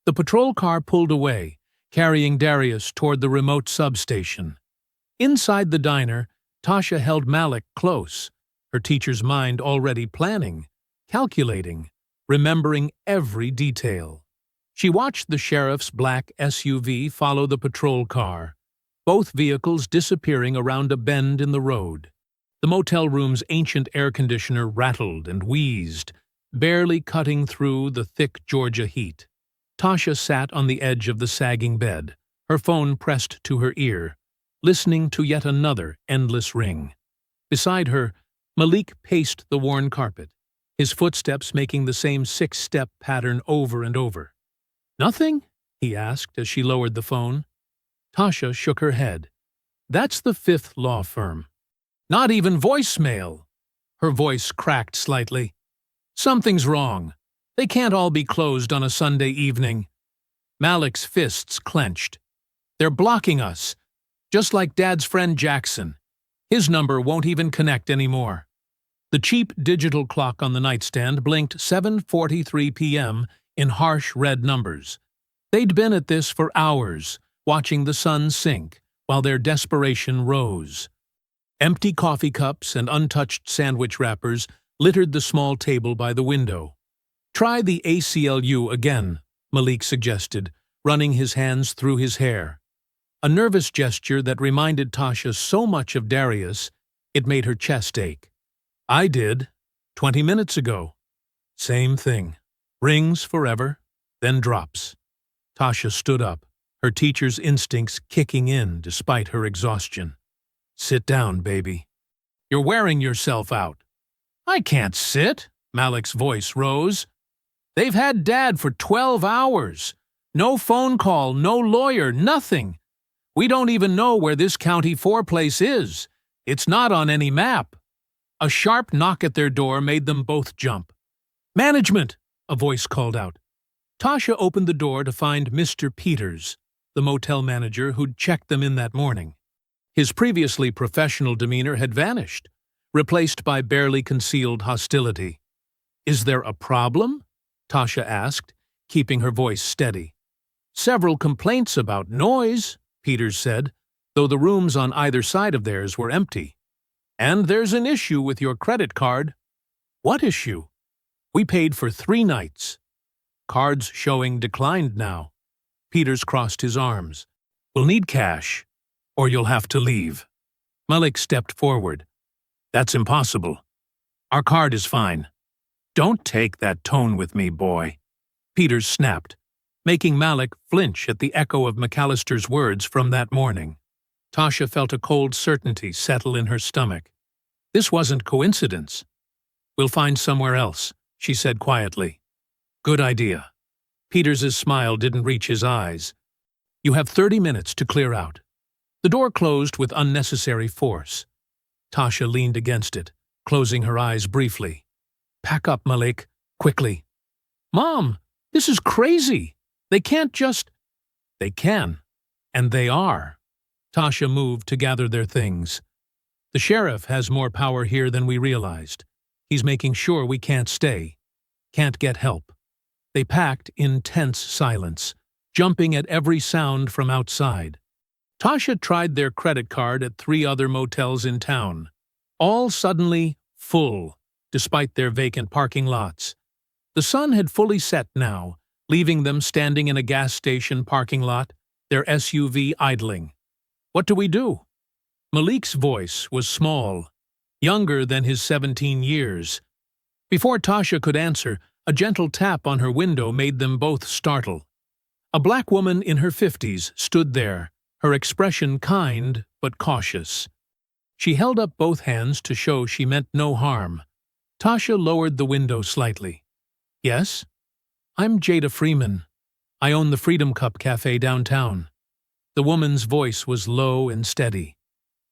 The patrol car pulled away, carrying Darius toward the remote substation. Inside the diner, Tasha held Malik close, her teacher's mind already planning, calculating, remembering every detail. She watched the sheriff's black SUV follow the patrol car, both vehicles disappearing around a bend in the road. The motel room's ancient air conditioner rattled and wheezed, barely cutting through the thick Georgia heat. Tasha sat on the edge of the sagging bed, her phone pressed to her ear, listening to yet another endless ring. Beside her, Malik paced the worn carpet, his footsteps making the same six-step pattern over and over. "Nothing?" he asked as she lowered the phone. Tasha shook her head. "That's the fifth law firm." "Not even voicemail!" Her voice cracked slightly. "Something's wrong. They can't all be closed on a Sunday evening." Malik's fists clenched. They're blocking us, just like Dad's friend Jackson. His number won't even connect anymore. The cheap digital clock on the nightstand blinked 7:43 p.m. in harsh red numbers. They'd been at this for hours, watching the sun sink, while their desperation rose. Empty coffee cups and untouched sandwich wrappers littered the small table by the window. "Try the ACLU again," Malik suggested, running his hands through his hair. A nervous gesture that reminded Tasha so much of Darius, it made her chest ache. "I did, 20 minutes ago." Same thing. Rings forever, then drops. Tasha stood up, her teacher's instincts kicking in despite her exhaustion. "Sit down, baby. You're wearing yourself out." "I can't sit," Malik's voice rose. "They've had Dad for 12 hours. No phone call, no lawyer, nothing. We don't even know where this County 4 place is. It's not on any map." A sharp knock at their door made them both jump. "Management!" a voice called out. Tasha opened the door to find Mr. Peters, the motel manager who'd checked them in that morning. His previously professional demeanor had vanished, replaced by barely concealed hostility. "Is there a problem?" Tasha asked, keeping her voice steady. "Several complaints about noise," Peters said, though the rooms on either side of theirs were empty. "And there's an issue with your credit card." "What issue?" "We paid for 3 nights. Cards showing declined now." Peters crossed his arms. "We'll need cash, or you'll have to leave." Malik stepped forward. "That's impossible. Our card is fine." "Don't take that tone with me, boy," Peters snapped, making Malik flinch at the echo of McAllister's words from that morning. Tasha felt a cold certainty settle in her stomach. This wasn't coincidence. "We'll find somewhere else," she said quietly. "Good idea." Peters's smile didn't reach his eyes. "You have 30 minutes to clear out." The door closed with unnecessary force. Tasha leaned against it, closing her eyes briefly. "Pack up, Malik, quickly." "Mom, this is crazy. They can't just—" "They can, and they are." Tasha moved to gather their things. "The sheriff has more power here than we realized. He's making sure we can't stay, can't get help." They packed in tense silence, jumping at every sound from outside. Tasha tried their credit card at 3 other motels in town, all suddenly full, despite their vacant parking lots. The sun had fully set now, leaving them standing in a gas station parking lot, their SUV idling. "What do we do?" Malik's voice was small, younger than his 17 years. Before Tasha could answer, a gentle tap on her window made them both startle. A black woman in her 50s stood there, her expression kind but cautious. She held up both hands to show she meant no harm. Tasha lowered the window slightly. "Yes? I'm Jada Freeman. I own the Freedom Cup Cafe downtown." The woman's voice was low and steady.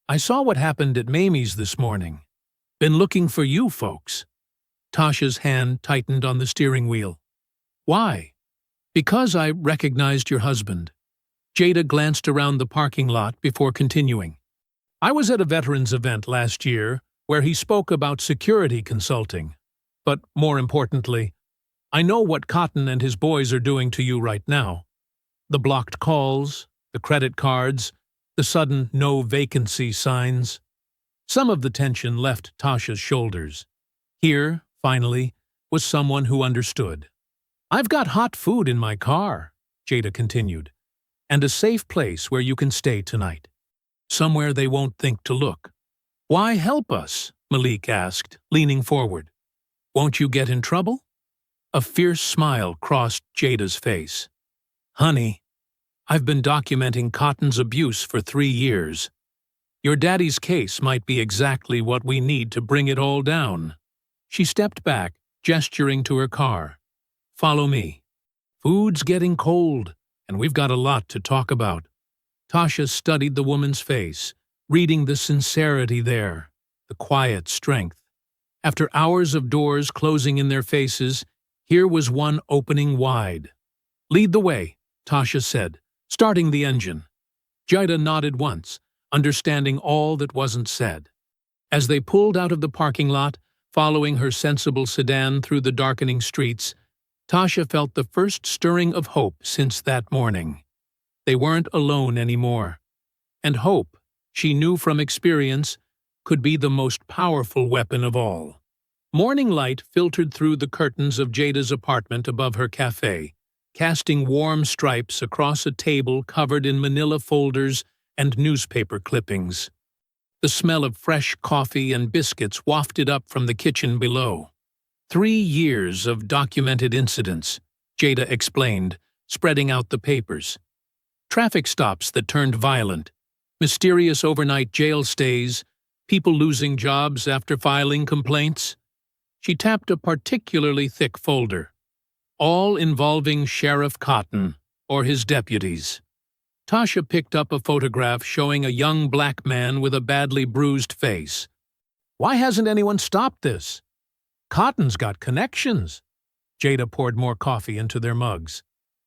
"I saw what happened at Mamie's this morning. Been looking for you folks." Tasha's hand tightened on the steering wheel. "Why?" "Because I recognized your husband." Jada glanced around the parking lot before continuing. "I was at a veterans event last year where he spoke about security consulting. But more importantly, I know what Cotton and his boys are doing to you right now. The blocked calls, the credit cards, the sudden no vacancy signs." Some of the tension left Tasha's shoulders. Here, finally, was someone who understood. "I've got hot food in my car," Jada continued, "and a safe place where you can stay tonight. Somewhere they won't think to look." "Why help us?" Malik asked, leaning forward. "Won't you get in trouble?" A fierce smile crossed Jada's face. "Honey, I've been documenting Cotton's abuse for 3 years. Your daddy's case might be exactly what we need to bring it all down." She stepped back, gesturing to her car. "Follow me. Food's getting cold, and we've got a lot to talk about." Tasha studied the woman's face, reading the sincerity there, the quiet strength. After hours of doors closing in their faces, here was one opening wide. "Lead the way," Tasha said, starting the engine. Jada nodded once, understanding all that wasn't said. As they pulled out of the parking lot, following her sensible sedan through the darkening streets, Tasha felt the first stirring of hope since that morning. They weren't alone anymore. And hope, she knew from experience, could be the most powerful weapon of all. Morning light filtered through the curtains of Jada's apartment above her cafe, casting warm stripes across a table covered in manila folders and newspaper clippings. The smell of fresh coffee and biscuits wafted up from the kitchen below. 3 years of documented incidents, Jada explained, spreading out the papers. Traffic stops that turned violent, mysterious overnight jail stays, people losing jobs after filing complaints. She tapped a particularly thick folder, all involving Sheriff Cotton or his deputies. Tasha picked up a photograph showing a young black man with a badly bruised face. Why hasn't anyone stopped this? Cotton's got connections. Jada poured more coffee into their mugs.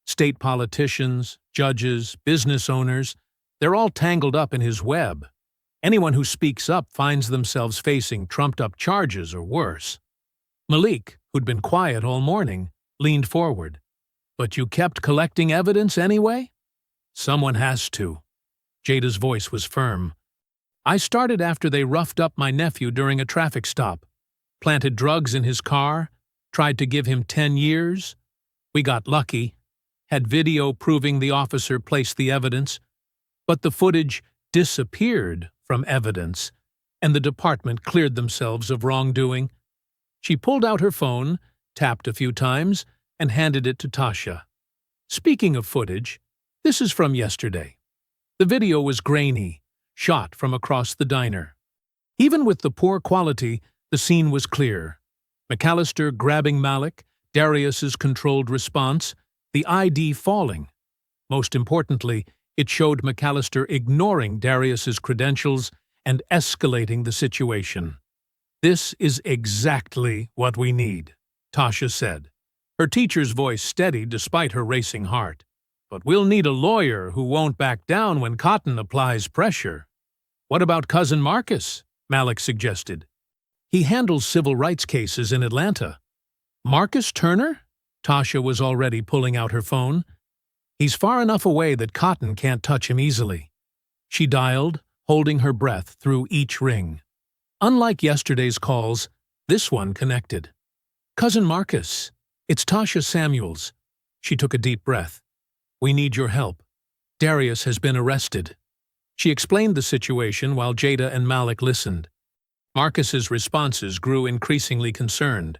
State politicians, judges, business owners, they're all tangled up in his web. Anyone who speaks up finds themselves facing trumped-up charges or worse. Malik, who'd been quiet all morning, leaned forward. But you kept collecting evidence anyway? Someone has to. Jada's voice was firm. I started after they roughed up my nephew during a traffic stop, planted drugs in his car, tried to give him 10 years. We got lucky, had video proving the officer placed the evidence, but the footage disappeared from evidence, and the department cleared themselves of wrongdoing. She pulled out her phone, tapped a few times, and handed it to Tasha. Speaking of footage, this is from yesterday. The video was grainy, shot from across the diner. Even with the poor quality, the scene was clear. McAllister grabbing Malik, Darius's controlled response, the ID falling. Most importantly, it showed McAllister ignoring Darius's credentials and escalating the situation. This is exactly what we need, Tasha said. Her teacher's voice steady despite her racing heart. But we'll need a lawyer who won't back down when Cotton applies pressure. What about Cousin Marcus? Malik suggested. He handles civil rights cases in Atlanta. Marcus Turner? Tasha was already pulling out her phone. He's far enough away that Cotton can't touch him easily. She dialed, holding her breath through each ring. Unlike yesterday's calls, this one connected. Cousin Marcus, it's Tasha Samuels. She took a deep breath. We need your help. Darius has been arrested. She explained the situation while Jada and Malik listened. Marcus's responses grew increasingly concerned.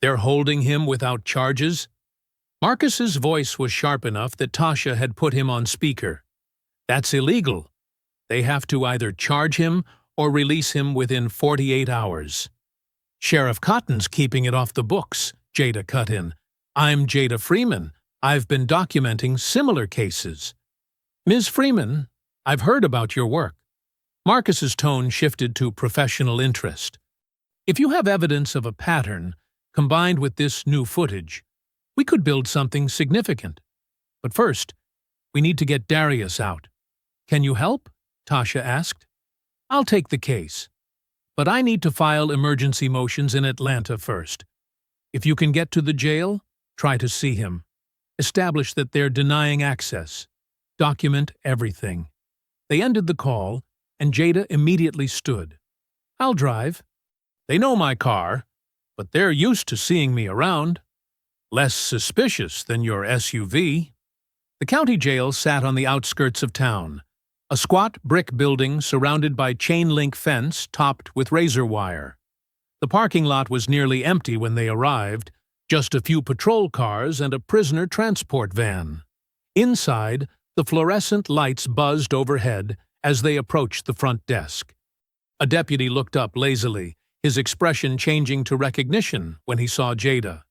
They're holding him without charges? Marcus's voice was sharp enough that Tasha had put him on speaker. That's illegal. They have to either charge him or release him within 48 hours. Sheriff Cotton's keeping it off the books, Jada cut in. I'm Jada Freeman. I've been documenting similar cases. Ms. Freeman, I've heard about your work. Marcus's tone shifted to professional interest. If you have evidence of a pattern, combined with this new footage, we could build something significant. But first, we need to get Darius out. Can you help? Tasha asked. I'll take the case. But I need to file emergency motions in Atlanta first. If you can get to the jail, try to see him. Establish that they're denying access. Document everything. They ended the call, and Jada immediately stood. I'll drive. They know my car, but they're used to seeing me around. Less suspicious than your SUV. The county jail sat on the outskirts of town, a squat brick building surrounded by chain-link fence topped with razor wire. The parking lot was nearly empty when they arrived, just a few patrol cars and a prisoner transport van. Inside, the fluorescent lights buzzed overhead as they approached the front desk. A deputy looked up lazily, his expression changing to recognition when he saw Jada.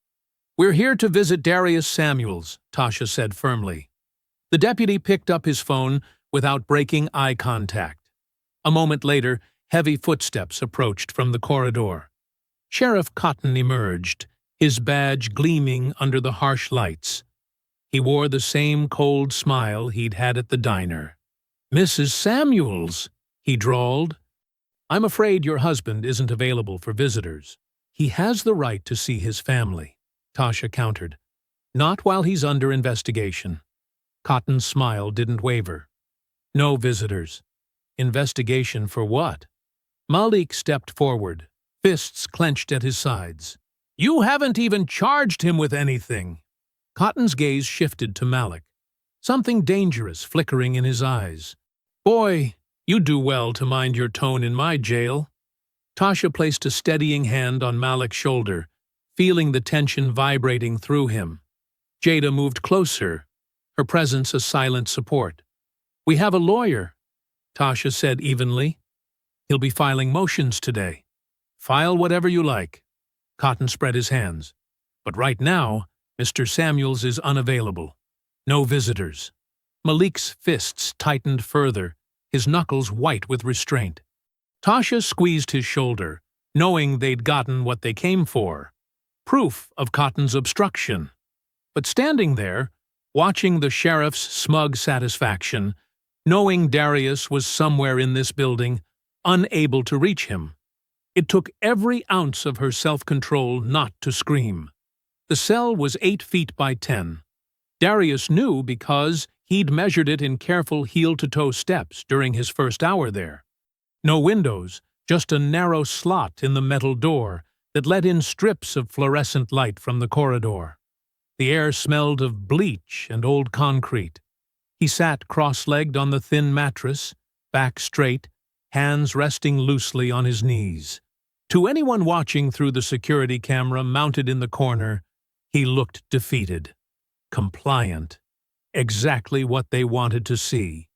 We're here to visit Darius Samuels, Tasha said firmly. The deputy picked up his phone without breaking eye contact. A moment later, heavy footsteps approached from the corridor. Sheriff Cotton emerged, his badge gleaming under the harsh lights. He wore the same cold smile he'd had at the diner. "Mrs. Samuels," he drawled. "I'm afraid your husband isn't available for visitors." "He has the right to see his family," Tasha countered. "Not while he's under investigation." Cotton's smile didn't waver. "No visitors. Investigation for what?" Malik stepped forward, fists clenched at his sides. "You haven't even charged him with anything!" Cotton's gaze shifted to Malik, something dangerous flickering in his eyes. "Boy, you do well to mind your tone in my jail." Tasha placed a steadying hand on Malik's shoulder, feeling the tension vibrating through him. Jada moved closer, her presence a silent support. "We have a lawyer," Tasha said evenly. "He'll be filing motions today." "File whatever you like." Cotton spread his hands. "But right now, Mr. Samuels is unavailable. No visitors." Malik's fists tightened further, his knuckles white with restraint. Tasha squeezed his shoulder, knowing they'd gotten what they came for. Proof of Cotton's obstruction. But standing there, watching the sheriff's smug satisfaction, knowing Darius was somewhere in this building, unable to reach him, it took every ounce of her self-control not to scream. The cell was 8 feet by 10. Darius knew because he'd measured it in careful heel-to-toe steps during his first hour there. No windows, just a narrow slot in the metal door that let in strips of fluorescent light from the corridor. The air smelled of bleach and old concrete. He sat cross-legged on the thin mattress, back straight, hands resting loosely on his knees. To anyone watching through the security camera mounted in the corner, he looked defeated, compliant, exactly what they wanted to see.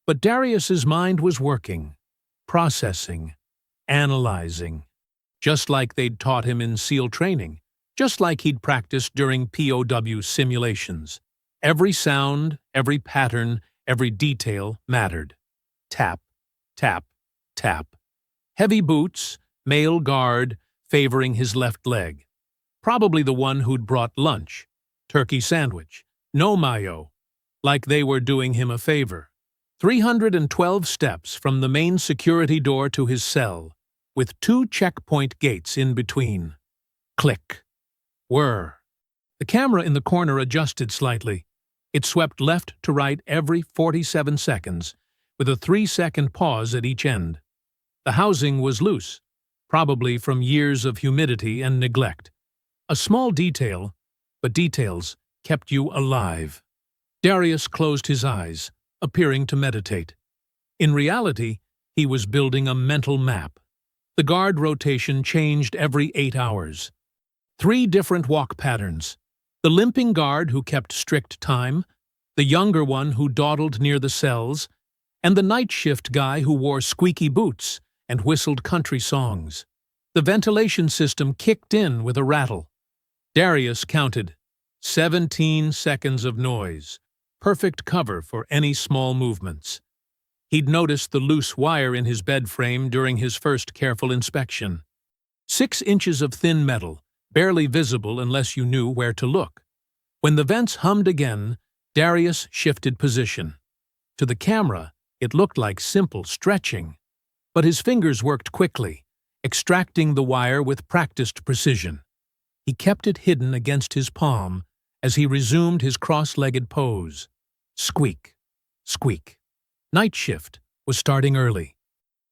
But Darius's mind was working, processing, analyzing, just like they'd taught him in SEAL training, just like he'd practiced during POW simulations. Every sound, every pattern, every detail mattered. Tap, tap, tap. Heavy boots, male guard, favoring his left leg. Probably the one who'd brought lunch, turkey sandwich, no mayo, like they were doing him a favor. 312 steps from the main security door to his cell, with 2 checkpoint gates in between. Click. Whir. The camera in the corner adjusted slightly. It swept left to right every 47 seconds, with a 3-second pause at each end. The housing was loose, probably from years of humidity and neglect. A small detail, but details kept you alive. Darius closed his eyes, appearing to meditate. In reality, he was building a mental map. The guard rotation changed every 8 hours. 3 different walk patterns. The limping guard who kept strict time, the younger one who dawdled near the cells, and the night shift guy who wore squeaky boots and whistled country songs. The ventilation system kicked in with a rattle. Darius counted. 17 seconds of noise, perfect cover for any small movements. He'd noticed the loose wire in his bed frame during his first careful inspection. 6 inches of thin metal, barely visible unless you knew where to look. When the vents hummed again, Darius shifted position. To the camera, it looked like simple stretching. But his fingers worked quickly, extracting the wire with practiced precision. He kept it hidden against his palm as he resumed his cross-legged pose. Squeak, squeak. Night shift was starting early.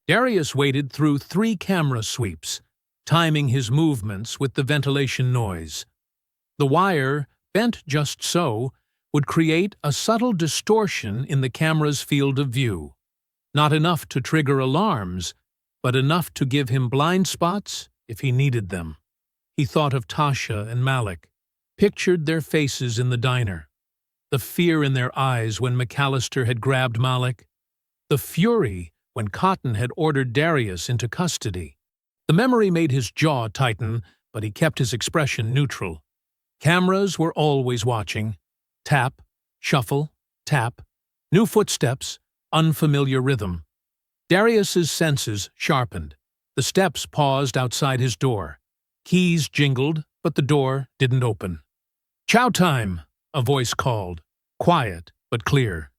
Darius waited through 3 camera sweeps, timing his movements with the ventilation noise. The wire, bent just so, would create a subtle distortion in the camera's field of view. Not enough to trigger alarms, but enough to give him blind spots if he needed them. He thought of Tasha and Malik, pictured their faces in the diner, the fear in their eyes when McAllister had grabbed Malik, the fury when Cotton had ordered Darius into custody. The memory made his jaw tighten, but he kept his expression neutral. Cameras were always watching. Tap, shuffle, tap, new footsteps, unfamiliar rhythm. Darius's senses sharpened. The steps paused outside his door. Keys jingled, but the door didn't open. "Chow time!" a voice called, quiet but clear.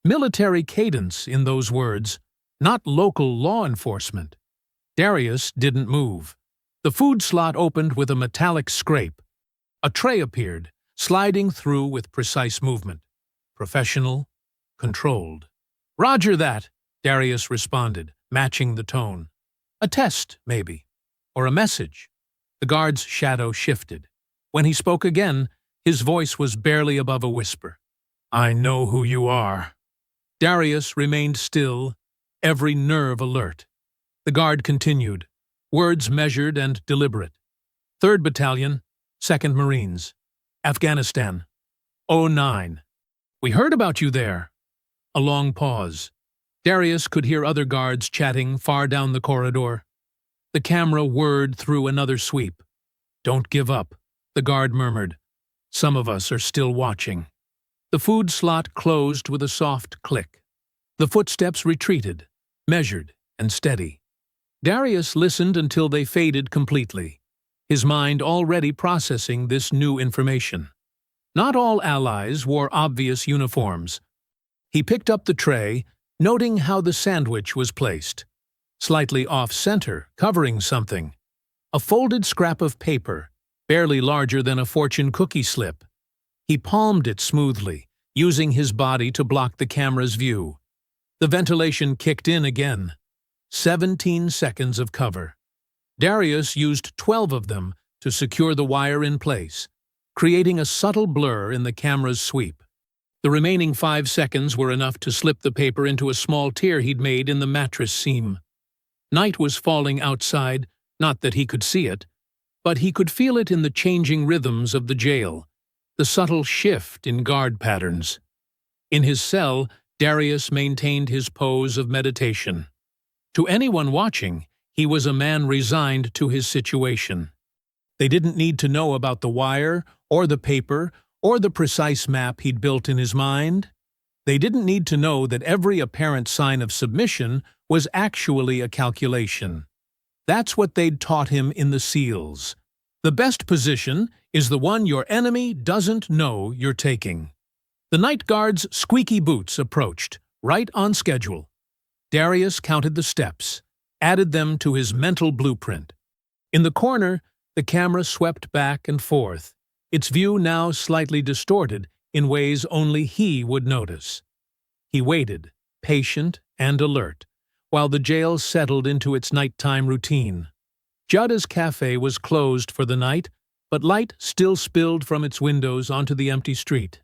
Military cadence in those words, not local law enforcement. Darius didn't move. The food slot opened with a metallic scrape. A tray appeared, sliding through with precise movement. Professional, controlled. "Roger that," Darius responded, matching the tone. "A test, maybe. Or a message." The guard's shadow shifted. When he spoke again, his voice was barely above a whisper. "I know who you are." Darius remained still, every nerve alert. The guard continued, words measured and deliberate. "3rd Battalion, 2nd Marines, Afghanistan, '09. We heard about you there." A long pause. Darius could hear other guards chatting far down the corridor. The camera whirred through another sweep. "Don't give up," the guard murmured. "Some of us are still watching." The food slot closed with a soft click. The footsteps retreated, measured and steady. Darius listened until they faded completely, his mind already processing this new information. Not all allies wore obvious uniforms. He picked up the tray, noting how the sandwich was placed. Slightly off-center, covering something. A folded scrap of paper, barely larger than a fortune cookie slip. He palmed it smoothly, using his body to block the camera's view. The ventilation kicked in again. 17 seconds of cover. Darius used 12 of them to secure the wire in place, creating a subtle blur in the camera's sweep. The remaining 5 seconds were enough to slip the paper into a small tear he'd made in the mattress seam. Night was falling outside, not that he could see it, but he could feel it in the changing rhythms of the jail, the subtle shift in guard patterns. In his cell, Darius maintained his pose of meditation. To anyone watching, he was a man resigned to his situation. They didn't need to know about the wire, or the paper, or the precise map he'd built in his mind. They didn't need to know that every apparent sign of submission was actually a calculation. That's what they'd taught him in the SEALs. The best position is the one your enemy doesn't know you're taking. The night guard's squeaky boots approached, right on schedule. Darius counted the steps, added them to his mental blueprint. In the corner, the camera swept back and forth, its view now slightly distorted in ways only he would notice. He waited, patient and alert, while the jail settled into its nighttime routine. Judda's cafe was closed for the night, but light still spilled from its windows onto the empty street.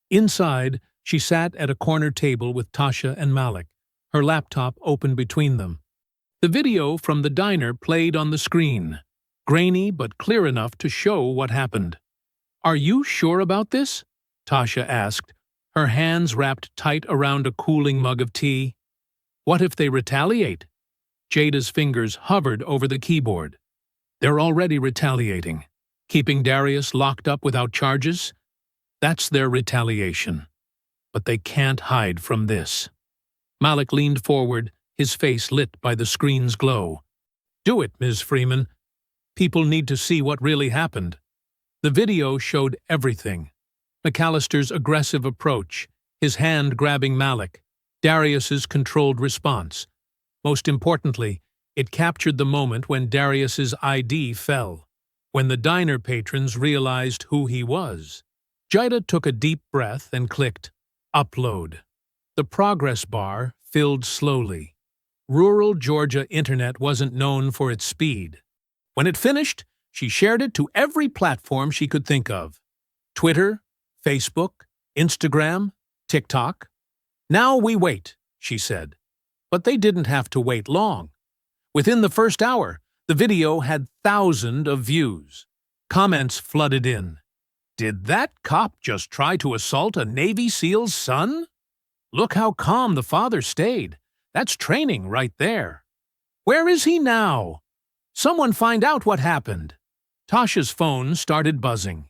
Inside, she sat at a corner table with Tasha and Malik, her laptop open between them. The video from the diner played on the screen, grainy but clear enough to show what happened. "Are you sure about this?" Tasha asked, her hands wrapped tight around a cooling mug of tea. "What if they retaliate?" Jada's fingers hovered over the keyboard. "They're already retaliating. Keeping Darius locked up without charges? That's their retaliation. But they can't hide from this." Malik leaned forward, his face lit by the screen's glow. "Do it, Ms. Freeman. People need to see what really happened." The video showed everything. McAllister's aggressive approach, his hand grabbing Malik, Darius's controlled response. Most importantly, it captured the moment when Darius's ID fell, when the diner patrons realized who he was. Jada took a deep breath and clicked Upload. The progress bar filled slowly. Rural Georgia internet wasn't known for its speed. When it finished, she shared it to every platform she could think of. Twitter, Facebook, Instagram, TikTok. "Now we wait," she said. But they didn't have to wait long. Within the first hour, the video had thousands of views. Comments flooded in. "Did that cop just try to assault a Navy SEAL's son? Look how calm the father stayed. That's training right there. Where is he now? Someone find out what happened." Tasha's phone started buzzing.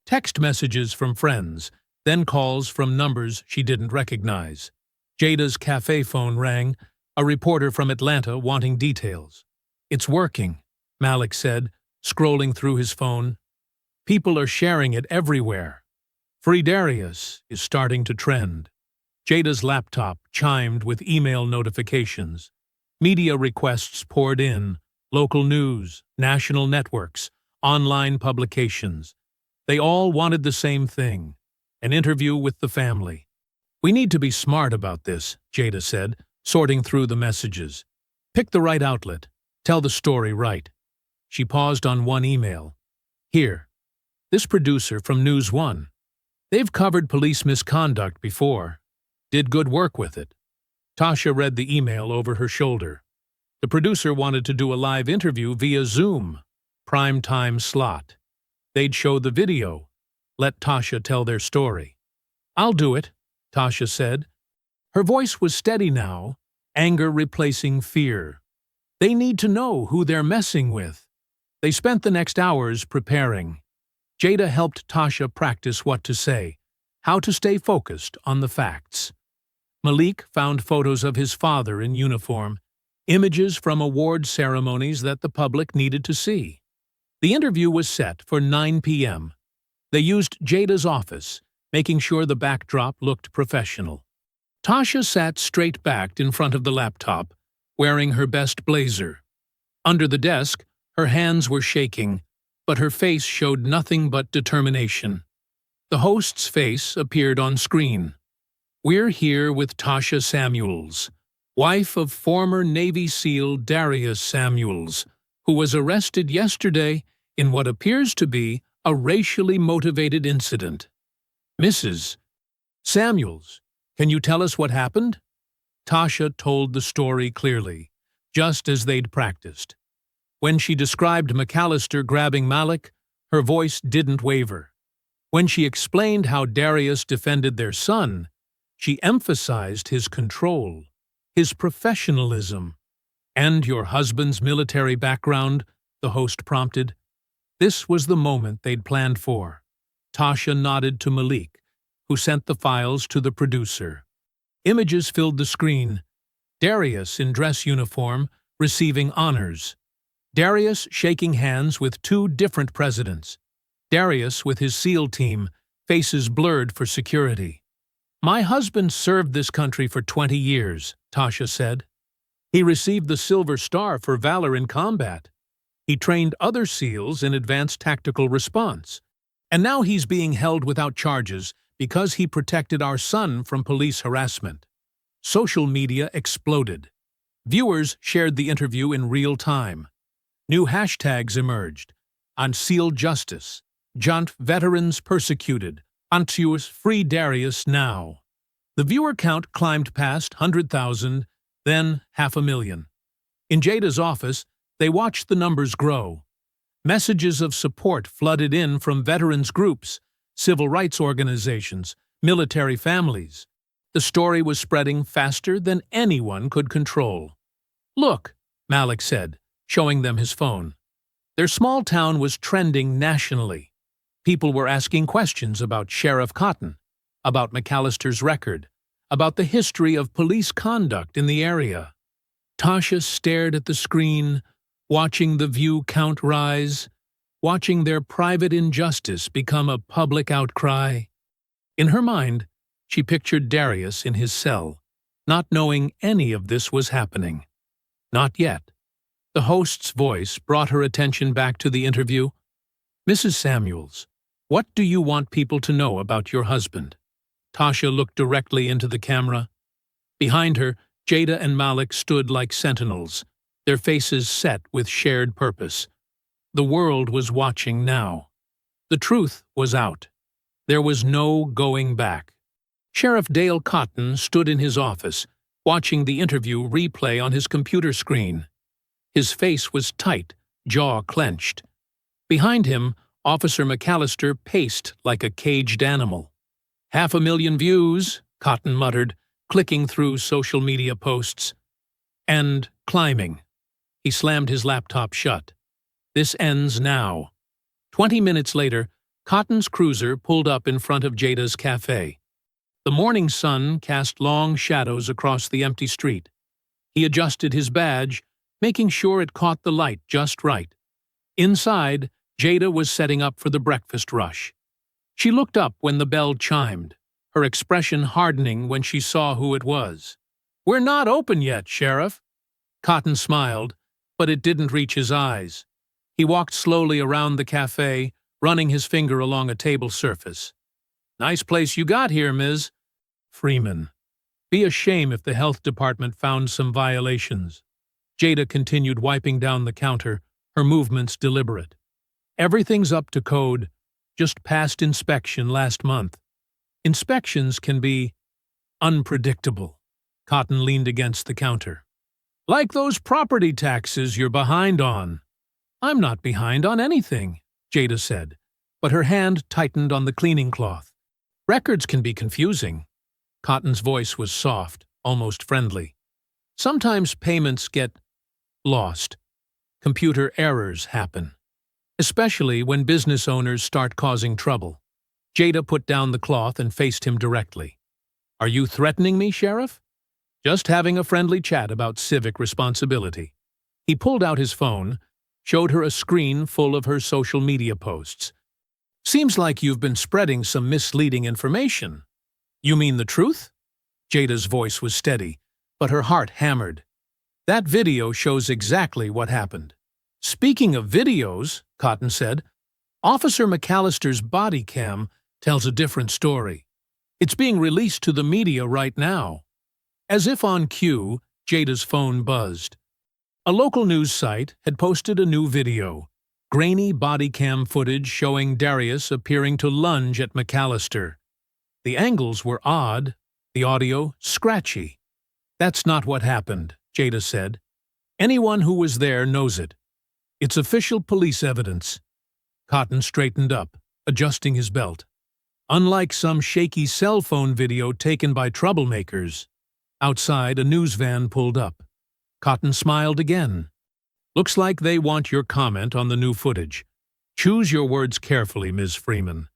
Text messages from friends, then calls from numbers she didn't recognize. Jada's cafe phone rang, a reporter from Atlanta wanting details. "It's working," Malik said, scrolling through his phone. "People are sharing it everywhere." Free Darius is starting to trend. Jada's laptop chimed with email notifications. Media requests poured in, local news, national networks, online publications. They all wanted the same thing, an interview with the family. We need to be smart about this, Jada said, sorting through the messages. Pick the right outlet. Tell the story right. She paused on one email. Here. This producer from News One. They've covered police misconduct before. Did good work with it. Tasha read the email over her shoulder. The producer wanted to do a live interview via Zoom, prime time slot. They'd show the video, let Tasha tell their story. I'll do it, Tasha said. Her voice was steady now, anger replacing fear. They need to know who they're messing with. They spent the next hours preparing. Jada helped Tasha practice what to say, how to stay focused on the facts. Malik found photos of his father in uniform, images from award ceremonies that the public needed to see. The interview was set for 9 p.m. They used Jada's office, making sure the backdrop looked professional. Tasha sat straight-backed in front of the laptop, wearing her best blazer. Under the desk, her hands were shaking, but her face showed nothing but determination. The host's face appeared on screen. We're here with Tasha Samuels, wife of former Navy SEAL Darius Samuels, who was arrested yesterday in what appears to be a racially motivated incident. Mrs. Samuels, can you tell us what happened? Tasha told the story clearly, just as they'd practiced. When she described McAllister grabbing Malik, her voice didn't waver. When she explained how Darius defended their son, she emphasized his control, his professionalism. And your husband's military background, the host prompted. This was the moment they'd planned for. Tasha nodded to Malik, who sent the files to the producer. Images filled the screen. Darius in dress uniform, receiving honors. Darius shaking hands with two different presidents. Darius with his SEAL team, faces blurred for security. My husband served this country for 20 years, Tasha said. He received the Silver Star for valor in combat. He trained other SEALs in advanced tactical response. And now he's being held without charges because he protected our son from police harassment. Social media exploded. Viewers shared the interview in real time. New hashtags emerged. On SEAL Justice, Junt Veterans Persecuted, Antius Free Darius Now. The viewer count climbed past 100,000, then 500,000. In Jada's office, they watched the numbers grow. Messages of support flooded in from veterans groups, civil rights organizations, military families. The story was spreading faster than anyone could control. Look, Malik said, showing them his phone. Their small town was trending nationally. People were asking questions about Sheriff Cotton, about McAllister's record, about the history of police conduct in the area. Tasha stared at the screen, watching the view count rise, watching their private injustice become a public outcry. In her mind, she pictured Darius in his cell, not knowing any of this was happening. Not yet. The host's voice brought her attention back to the interview. Mrs. Samuels, what do you want people to know about your husband? Tasha looked directly into the camera. Behind her, Jada and Malik stood like sentinels, their faces set with shared purpose. The world was watching now. The truth was out. There was no going back. Sheriff Dale Cotton stood in his office, watching the interview replay on his computer screen. His face was tight, jaw clenched. Behind him, Officer McAllister paced like a caged animal. 500,000 views, Cotton muttered, clicking through social media posts. And climbing. He slammed his laptop shut. This ends now. 20 minutes later, Cotton's cruiser pulled up in front of Jada's cafe. The morning sun cast long shadows across the empty street. He adjusted his badge, making sure it caught the light just right. Inside, Jada was setting up for the breakfast rush. She looked up when the bell chimed, her expression hardening when she saw who it was. "We're not open yet, Sheriff." Cotton smiled, but it didn't reach his eyes. He walked slowly around the cafe, running his finger along a table surface. "Nice place you got here, Ms. Freeman. Be a shame if the health department found some violations." Jada continued wiping down the counter, her movements deliberate. "Everything's up to code. Just passed inspection last month." Inspections can be unpredictable. Cotton leaned against the counter. "Like those property taxes you're behind on." "I'm not behind on anything," Jada said, but her hand tightened on the cleaning cloth. "Records can be confusing." Cotton's voice was soft, almost friendly. "Sometimes payments get lost. Computer errors happen. Especially when business owners start causing trouble." Jada put down the cloth and faced him directly. "Are you threatening me, Sheriff?" "Just having a friendly chat about civic responsibility." He pulled out his phone, showed her a screen full of her social media posts. "Seems like you've been spreading some misleading information." "You mean the truth?" Jada's voice was steady, but her heart hammered. "That video shows exactly what happened." "Speaking of videos," Cotton said, "Officer McAllister's body cam tells a different story. It's being released to the media right now." As if on cue, Jada's phone buzzed. A local news site had posted a new video, grainy body cam footage showing Darius appearing to lunge at McAllister. The angles were odd, the audio scratchy. "That's not what happened," Jada said. "Anyone who was there knows it. It's official police evidence." Cotton straightened up, adjusting his belt. "Unlike some shaky cell phone video taken by troublemakers." Outside, a news van pulled up. Cotton smiled again. "Looks like they want your comment on the new footage. Choose your words carefully, Ms. Freeman.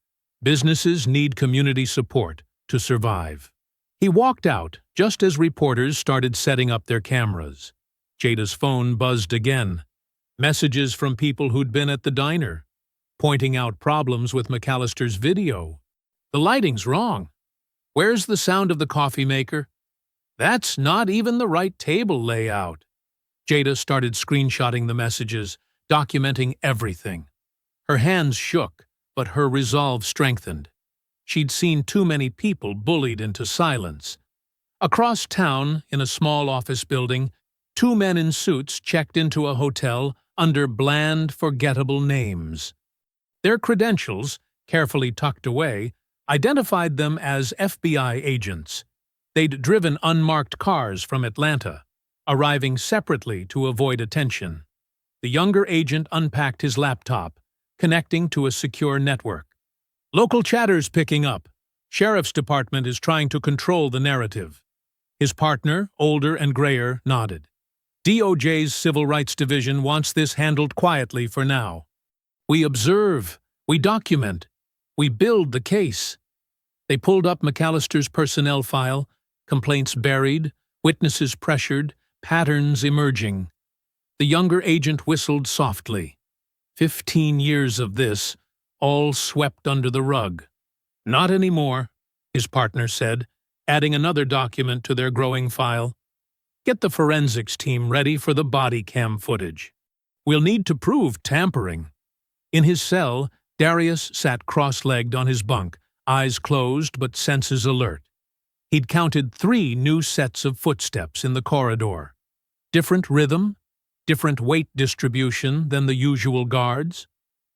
Businesses need community support to survive." He walked out just as reporters started setting up their cameras. Jada's phone buzzed again. Messages from people who'd been at the diner, pointing out problems with McAllister's video. "The lighting's wrong. Where's the sound of the coffee maker? That's not even the right table layout." Jada started screenshotting the messages, documenting everything. Her hands shook, but her resolve strengthened. She'd seen too many people bullied into silence. Across town, in a small office building, two men in suits checked into a hotel under bland, forgettable names. Their credentials, carefully tucked away, identified them as FBI agents. They'd driven unmarked cars from Atlanta, arriving separately to avoid attention. The younger agent unpacked his laptop, connecting to a secure network. "Local chatter's picking up. Sheriff's Department is trying to control the narrative." His partner, older and grayer, nodded. "DOJ's Civil Rights Division wants this handled quietly for now. We observe, we document, we build the case." They pulled up McAllister's personnel file, complaints buried, witnesses pressured, patterns emerging. The younger agent whistled softly. 15 years of this, all swept under the rug. "Not anymore," his partner said, adding another document to their growing file. "Get the forensics team ready for the body cam footage. We'll need to prove tampering." In his cell, Darius sat cross-legged on his bunk, eyes closed but senses alert. He'd counted 3 new sets of footsteps in the corridor. Different rhythm, different weight distribution than the usual guards.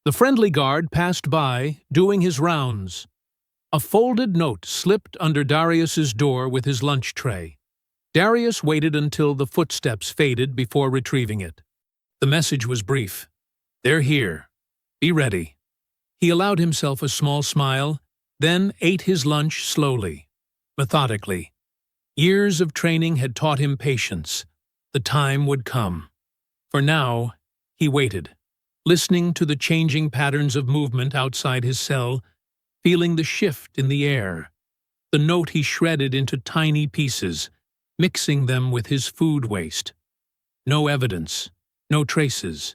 The friendly guard passed by, doing his rounds. A folded note slipped under Darius's door with his lunch tray. Darius waited until the footsteps faded before retrieving it. The message was brief. "They're here. Be ready." He allowed himself a small smile, then ate his lunch slowly, methodically. Years of training had taught him patience. The time would come. For now, he waited, listening to the changing patterns of movement outside his cell, feeling the shift in the air. The note he shredded into tiny pieces, mixing them with his food waste. No evidence, no traces,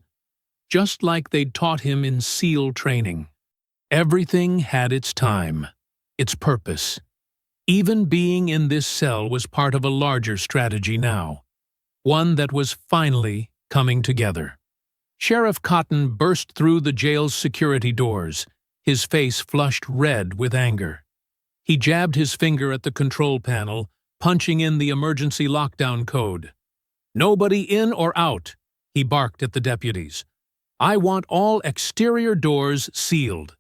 just like they'd taught him in SEAL training. Everything had its time, its purpose. Even being in this cell was part of a larger strategy now, one that was finally coming together. Sheriff Cotton burst through the jail's security doors, his face flushed red with anger. He jabbed his finger at the control panel, punching in the emergency lockdown code. "Nobody in or out," he barked at the deputies. "I want all exterior doors sealed.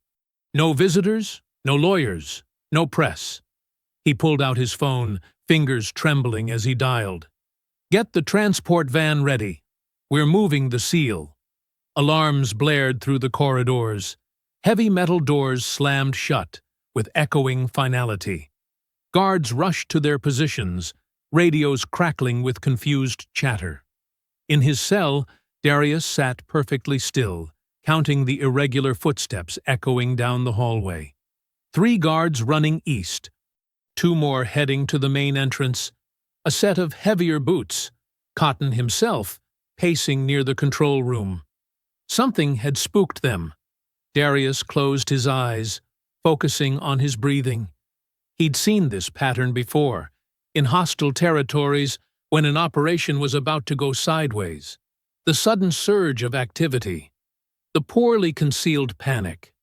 No visitors, no lawyers, no press." He pulled out his phone, fingers trembling as he dialed. "Get the transport van ready. We're moving the seal." Alarms blared through the corridors. Heavy metal doors slammed shut, with echoing finality. Guards rushed to their positions, radios crackling with confused chatter. In his cell, Darius sat perfectly still, counting the irregular footsteps echoing down the hallway. 3 guards running east, 2 more heading to the main entrance, a set of heavier boots, Cotton himself pacing near the control room. Something had spooked them. Darius closed his eyes, focusing on his breathing. He'd seen this pattern before, in hostile territories when an operation was about to go sideways. The sudden surge of activity. The poorly concealed panic.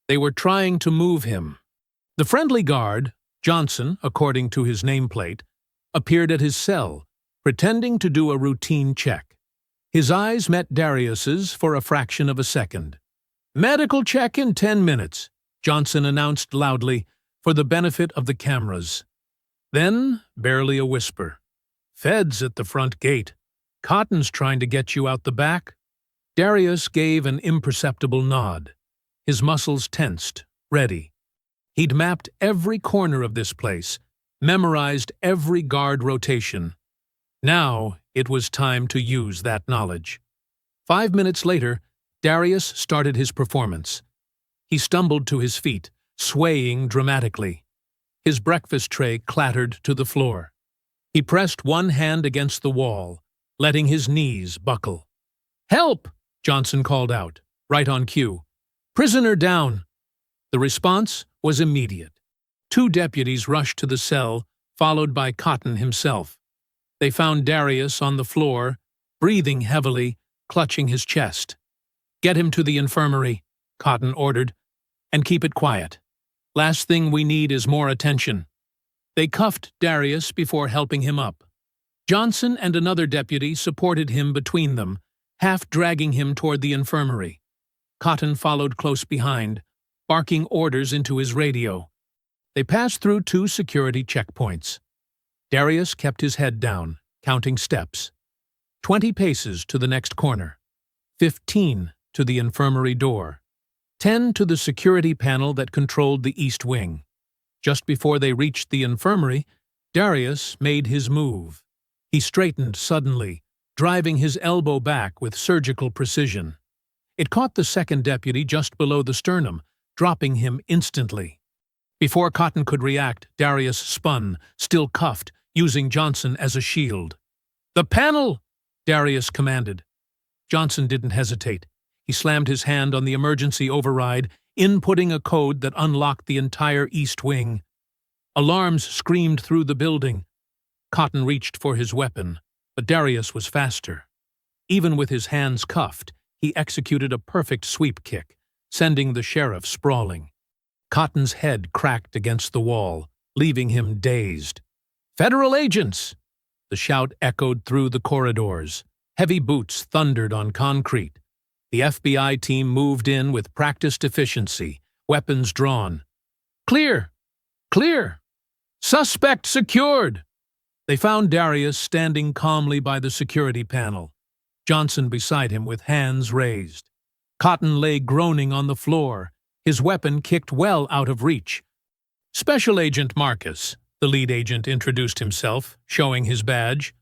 They were trying to move him. The friendly guard, Johnson, according to his nameplate, appeared at his cell, pretending to do a routine check. His eyes met Darius's for a fraction of a second. "Medical check in 10 minutes, Johnson announced loudly, for the benefit of the cameras. Then, barely a whisper, "Feds at the front gate. Cotton's trying to get you out the back." Darius gave an imperceptible nod. His muscles tensed, ready. He'd mapped every corner of this place, memorized every guard rotation. Now it was time to use that knowledge. 5 minutes later, Darius started his performance. He stumbled to his feet, swaying dramatically. His breakfast tray clattered to the floor. He pressed one hand against the wall, letting his knees buckle. "Help!" Johnson called out, right on cue. "Prisoner down!" The response was immediate. 2 deputies rushed to the cell, followed by Cotton himself. They found Darius on the floor, breathing heavily, clutching his chest. "Get him to the infirmary," Cotton ordered, "and keep it quiet. Last thing we need is more attention." They cuffed Darius before helping him up. Johnson and another deputy supported him between them, half dragging him toward the infirmary. Cotton followed close behind, barking orders into his radio. They passed through 2 security checkpoints. Darius kept his head down, counting steps. 20 paces to the next corner. 15 to the infirmary door. 10 to the security panel that controlled the east wing. Just before they reached the infirmary, Darius made his move. He straightened suddenly, driving his elbow back with surgical precision. It caught the second deputy just below the sternum, dropping him instantly. Before Cotton could react, Darius spun, still cuffed, using Johnson as a shield. "The panel!" Darius commanded. Johnson didn't hesitate. He slammed his hand on the emergency override, inputting a code that unlocked the entire east wing. Alarms screamed through the building. Cotton reached for his weapon, but Darius was faster. Even with his hands cuffed, he executed a perfect sweep kick, sending the sheriff sprawling. Cotton's head cracked against the wall, leaving him dazed. "Federal agents!" The shout echoed through the corridors. Heavy boots thundered on concrete. The FBI team moved in with practiced efficiency, weapons drawn. "Clear! Clear! Suspect secured!" They found Darius standing calmly by the security panel, Johnson beside him with hands raised. Cotton lay groaning on the floor, his weapon kicked well out of reach. "Special Agent Marcus," the lead agent introduced himself, showing his badge.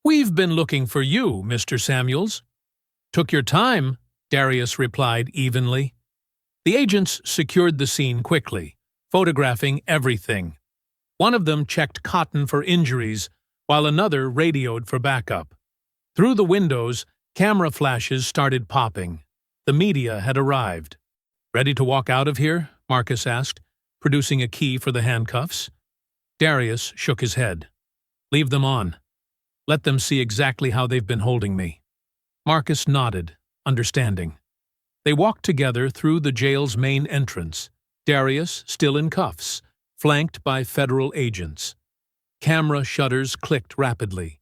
"We've been looking for you, Mr. Samuels." "Took your time," Darius replied evenly. The agents secured the scene quickly, photographing everything. One of them checked Cotton for injuries, while another radioed for backup. Through the windows, camera flashes started popping. The media had arrived. Ready to walk out of here? Marcus asked, producing a key for the handcuffs. Darius shook his head. Leave them on. Let them see exactly how they've been holding me. Marcus nodded, understanding. They walked together through the jail's main entrance, Darius still in cuffs, flanked by federal agents. Camera shutters clicked rapidly.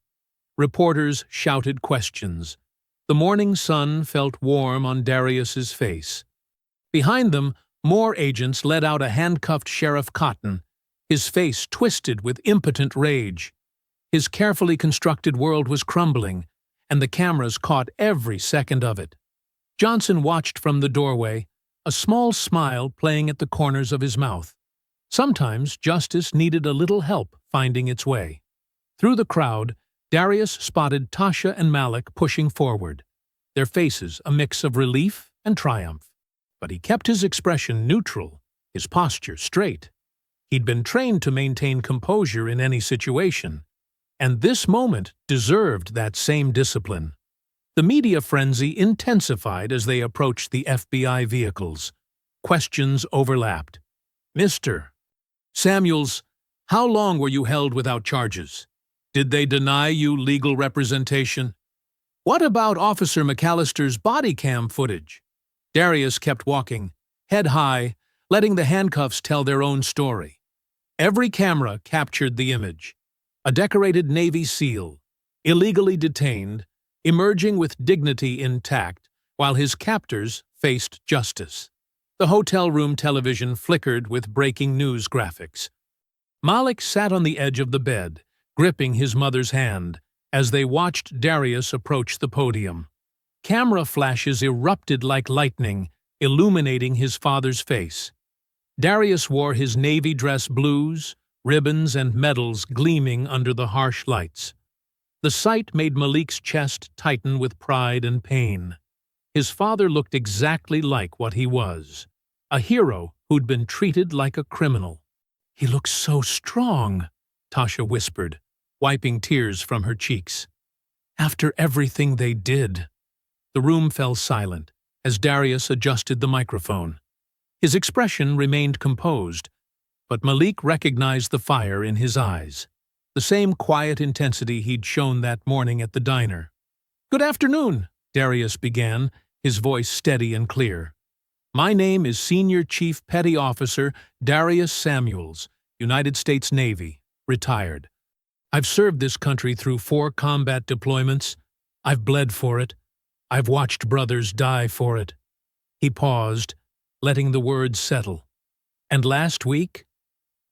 Reporters shouted questions. The morning sun felt warm on Darius's face. Behind them, more agents led out a handcuffed Sheriff Cotton, his face twisted with impotent rage. His carefully constructed world was crumbling, and the cameras caught every second of it. Johnson watched from the doorway, a small smile playing at the corners of his mouth. Sometimes justice needed a little help finding its way. Through the crowd, Darius spotted Tasha and Malik pushing forward, their faces a mix of relief and triumph. But he kept his expression neutral, his posture straight. He'd been trained to maintain composure in any situation, and this moment deserved that same discipline. The media frenzy intensified as they approached the FBI vehicles. Questions overlapped. Mr. Samuels, how long were you held without charges? Did they deny you legal representation? What about Officer McAllister's body cam footage? Darius kept walking, head high, letting the handcuffs tell their own story. Every camera captured the image. A decorated Navy SEAL, illegally detained, emerging with dignity intact, while his captors faced justice. The hotel room television flickered with breaking news graphics. Malik sat on the edge of the bed, gripping his mother's hand, as they watched Darius approach the podium. Camera flashes erupted like lightning, illuminating his father's face. Darius wore his navy dress blues, ribbons and medals gleaming under the harsh lights. The sight made Malik's chest tighten with pride and pain. His father looked exactly like what he was, a hero who'd been treated like a criminal. He looks so strong, Tasha whispered, wiping tears from her cheeks. After everything they did. The room fell silent as Darius adjusted the microphone. His expression remained composed, but Malik recognized the fire in his eyes, the same quiet intensity he'd shown that morning at the diner. Good afternoon, Darius began, his voice steady and clear. My name is Senior Chief Petty Officer Darius Samuels, United States Navy, retired. I've served this country through 4 combat deployments. I've bled for it. I've watched brothers die for it. He paused, letting the words settle. And last week,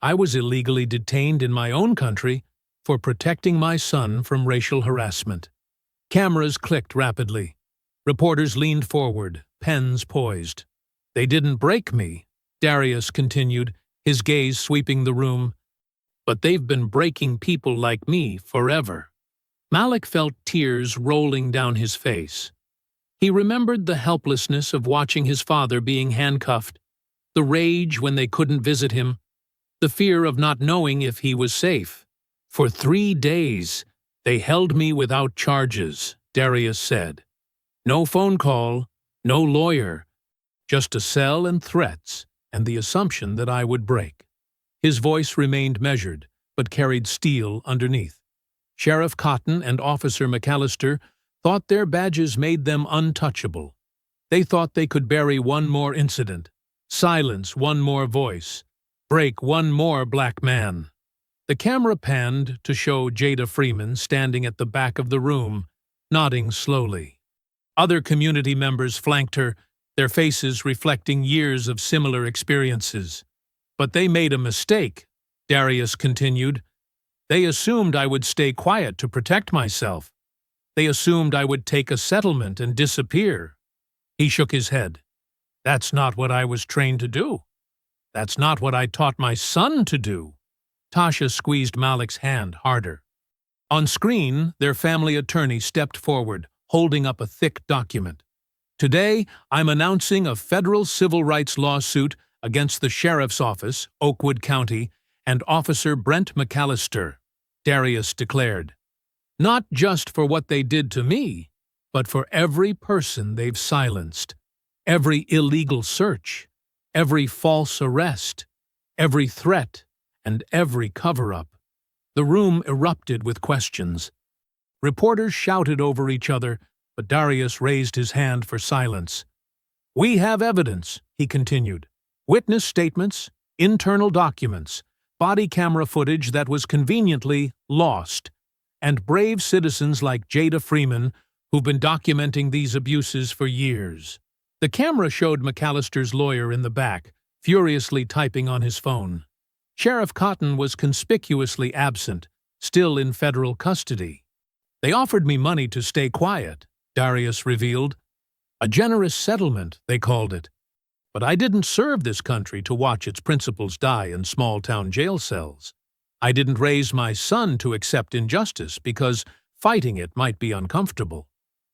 I was illegally detained in my own country for protecting my son from racial harassment. Cameras clicked rapidly. Reporters leaned forward, pens poised. They didn't break me, Darius continued, his gaze sweeping the room. But they've been breaking people like me forever. Malik felt tears rolling down his face. He remembered the helplessness of watching his father being handcuffed, the rage when they couldn't visit him, the fear of not knowing if he was safe. For 3 days, they held me without charges, Darius said. No phone call, no lawyer, just a cell and threats, and the assumption that I would break. His voice remained measured, but carried steel underneath. Sheriff Cotton and Officer McAllister thought their badges made them untouchable. They thought they could bury one more incident, silence one more voice, break one more black man. The camera panned to show Jada Freeman standing at the back of the room, nodding slowly. Other community members flanked her, their faces reflecting years of similar experiences. But they made a mistake, Darius continued. They assumed I would stay quiet to protect myself. They assumed I would take a settlement and disappear. He shook his head. That's not what I was trained to do. That's not what I taught my son to do. Tasha squeezed Malik's hand harder. On screen, their family attorney stepped forward, holding up a thick document. Today, I'm announcing a federal civil rights lawsuit against the Sheriff's Office, Oakwood County, and Officer Brent McAllister, Darius declared. Not just for what they did to me, but for every person they've silenced. Every illegal search, every false arrest, every threat, and every cover-up. The room erupted with questions. Reporters shouted over each other, but Darius raised his hand for silence. "We have evidence," he continued. "Witness statements, internal documents, body camera footage that was conveniently lost, and brave citizens like Jada Freeman who've been documenting these abuses for years." The camera showed McAllister's lawyer in the back, furiously typing on his phone. Sheriff Cotton was conspicuously absent, still in federal custody. "They offered me money to stay quiet," Darius revealed. "A generous settlement, they called it. But I didn't serve this country to watch its principals die in small-town jail cells. I didn't raise my son to accept injustice because fighting it might be uncomfortable."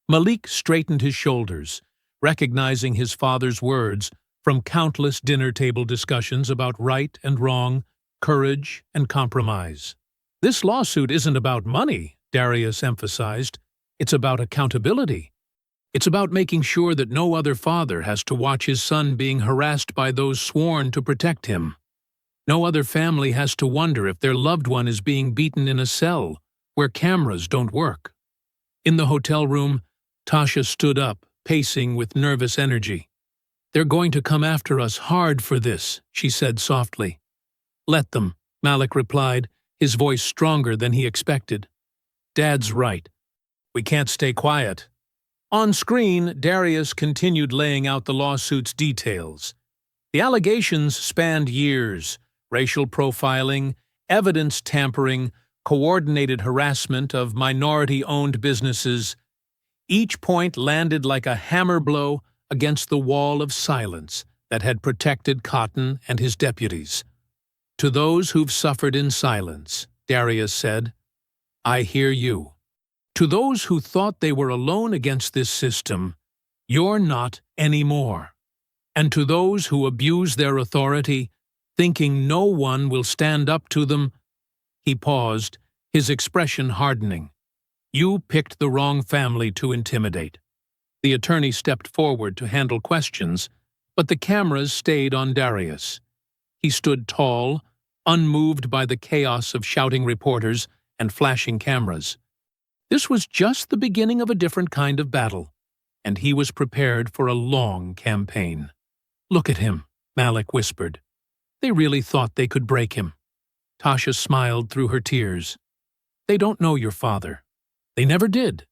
Malik straightened his shoulders, recognizing his father's words from countless dinner-table discussions about right and wrong, courage and compromise. "This lawsuit isn't about money," Darius emphasized. "It's about accountability. It's about making sure that no other father has to watch his son being harassed by those sworn to protect him. No other family has to wonder if their loved one is being beaten in a cell where cameras don't work." In the hotel room, Tasha stood up, pacing with nervous energy. "They're going to come after us hard for this," she said softly. "Let them," Malik replied, his voice stronger than he expected. "Dad's right. We can't stay quiet." On screen, Darius continued laying out the lawsuit's details. The allegations spanned years: racial profiling, evidence tampering, coordinated harassment of minority-owned businesses. Each point landed like a hammer blow against the wall of silence that had protected Cotton and his deputies. "To those who've suffered in silence," Darius said, "I hear you. To those who thought they were alone against this system, you're not anymore. And to those who abuse their authority, thinking no one will stand up to them," he paused, his expression hardening. "You picked the wrong family to intimidate." The attorney stepped forward to handle questions, but the cameras stayed on Darius. He stood tall, unmoved by the chaos of shouting reporters and flashing cameras. This was just the beginning of a different kind of battle, and he was prepared for a long campaign. "Look at him," Malik whispered. "They really thought they could break him." Tasha smiled through her tears. "They don't know your father. They never did."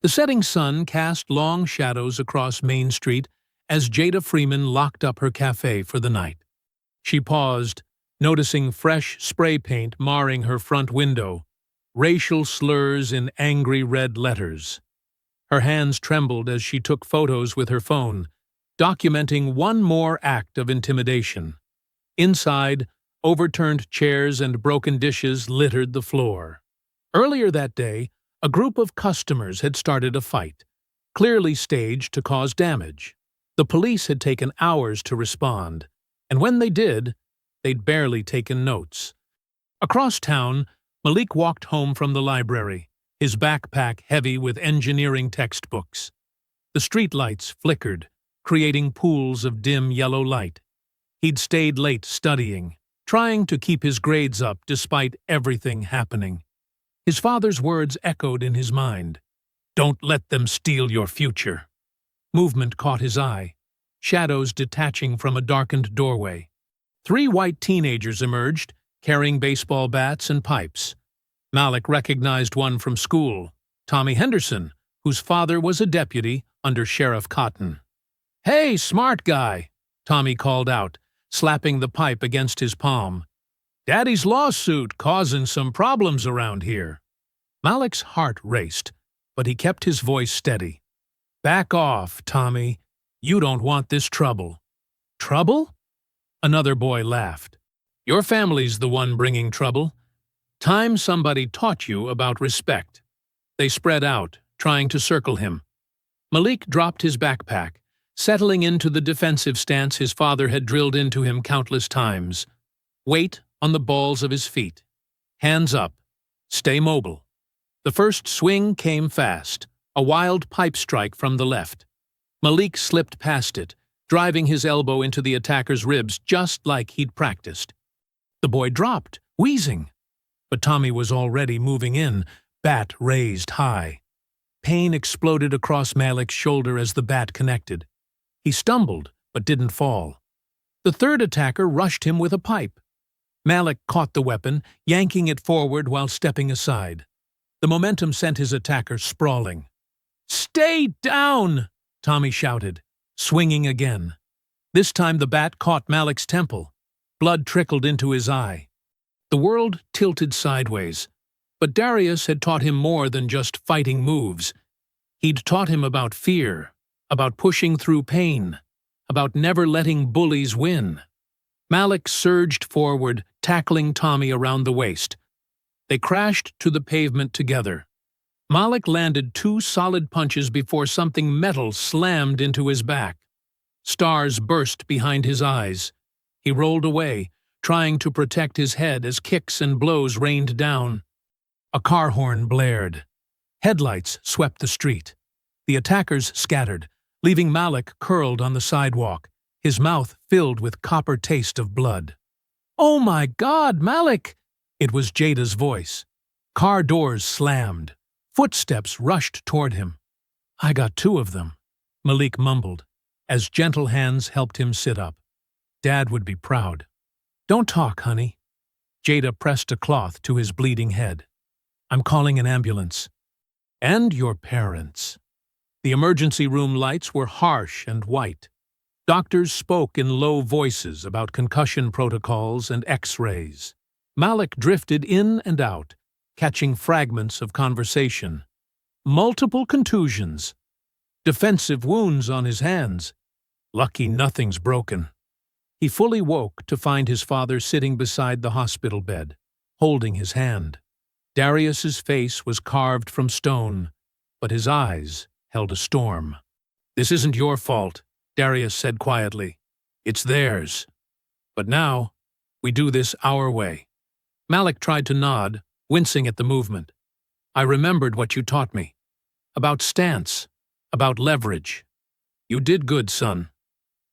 The setting sun cast long shadows across Main Street as Jada Freeman locked up her cafe for the night. She paused, noticing fresh spray paint marring her front window, racial slurs in angry red letters. Her hands trembled as she took photos with her phone, documenting one more act of intimidation. Inside, overturned chairs and broken dishes littered the floor. Earlier that day, a group of customers had started a fight, clearly staged to cause damage. The police had taken hours to respond, and when they did, they'd barely taken notes. Across town, Malik walked home from the library, his backpack heavy with engineering textbooks. The streetlights flickered, creating pools of dim yellow light. He'd stayed late studying, trying to keep his grades up despite everything happening. His father's words echoed in his mind. "Don't let them steal your future." Movement caught his eye, shadows detaching from a darkened doorway. 3 white teenagers emerged, carrying baseball bats and pipes. Malik recognized one from school, Tommy Henderson, whose father was a deputy under Sheriff Cotton. "Hey, smart guy," Tommy called out, slapping the pipe against his palm. "Daddy's lawsuit causing some problems around here." Malik's heart raced, but he kept his voice steady. "Back off, Tommy. You don't want this trouble." "Trouble?" Another boy laughed. "Your family's the one bringing trouble. Time somebody taught you about respect." They spread out, trying to circle him. Malik dropped his backpack, settling into the defensive stance his father had drilled into him countless times. Weight on the balls of his feet. Hands up. Stay mobile. The first swing came fast, a wild pipe strike from the left. Malik slipped past it, driving his elbow into the attacker's ribs just like he'd practiced. The boy dropped, wheezing. But Tommy was already moving in, bat raised high. Pain exploded across Malik's shoulder as the bat connected. He stumbled, but didn't fall. The third attacker rushed him with a pipe. Malik caught the weapon, yanking it forward while stepping aside. The momentum sent his attacker sprawling. "Stay down!" Tommy shouted, swinging again. This time the bat caught Malik's temple. Blood trickled into his eye. The world tilted sideways, but Darius had taught him more than just fighting moves. He'd taught him about fear, about pushing through pain, about never letting bullies win. Malik surged forward, tackling Tommy around the waist. They crashed to the pavement together. Malik landed 2 solid punches before something metal slammed into his back. Stars burst behind his eyes. He rolled away, trying to protect his head as kicks and blows rained down. A car horn blared. Headlights swept the street. The attackers scattered, leaving Malik curled on the sidewalk, his mouth filled with copper taste of blood. "Oh my God, Malik!" It was Jada's voice. Car doors slammed. Footsteps rushed toward him. "I got 2 of them," Malik mumbled, as gentle hands helped him sit up. Dad would be proud. "Don't talk, honey." Jada pressed a cloth to his bleeding head. "I'm calling an ambulance." "And your parents." The emergency room lights were harsh and white. Doctors spoke in low voices about concussion protocols and X-rays. Malik drifted in and out, catching fragments of conversation. Multiple contusions. Defensive wounds on his hands. Lucky nothing's broken. He fully woke to find his father sitting beside the hospital bed, holding his hand. Darius's face was carved from stone, but his eyes held a storm. "This isn't your fault," Darius said quietly. "It's theirs. But now, we do this our way." Malik tried to nod, wincing at the movement. "I remembered what you taught me. About stance, about leverage. You did good, son."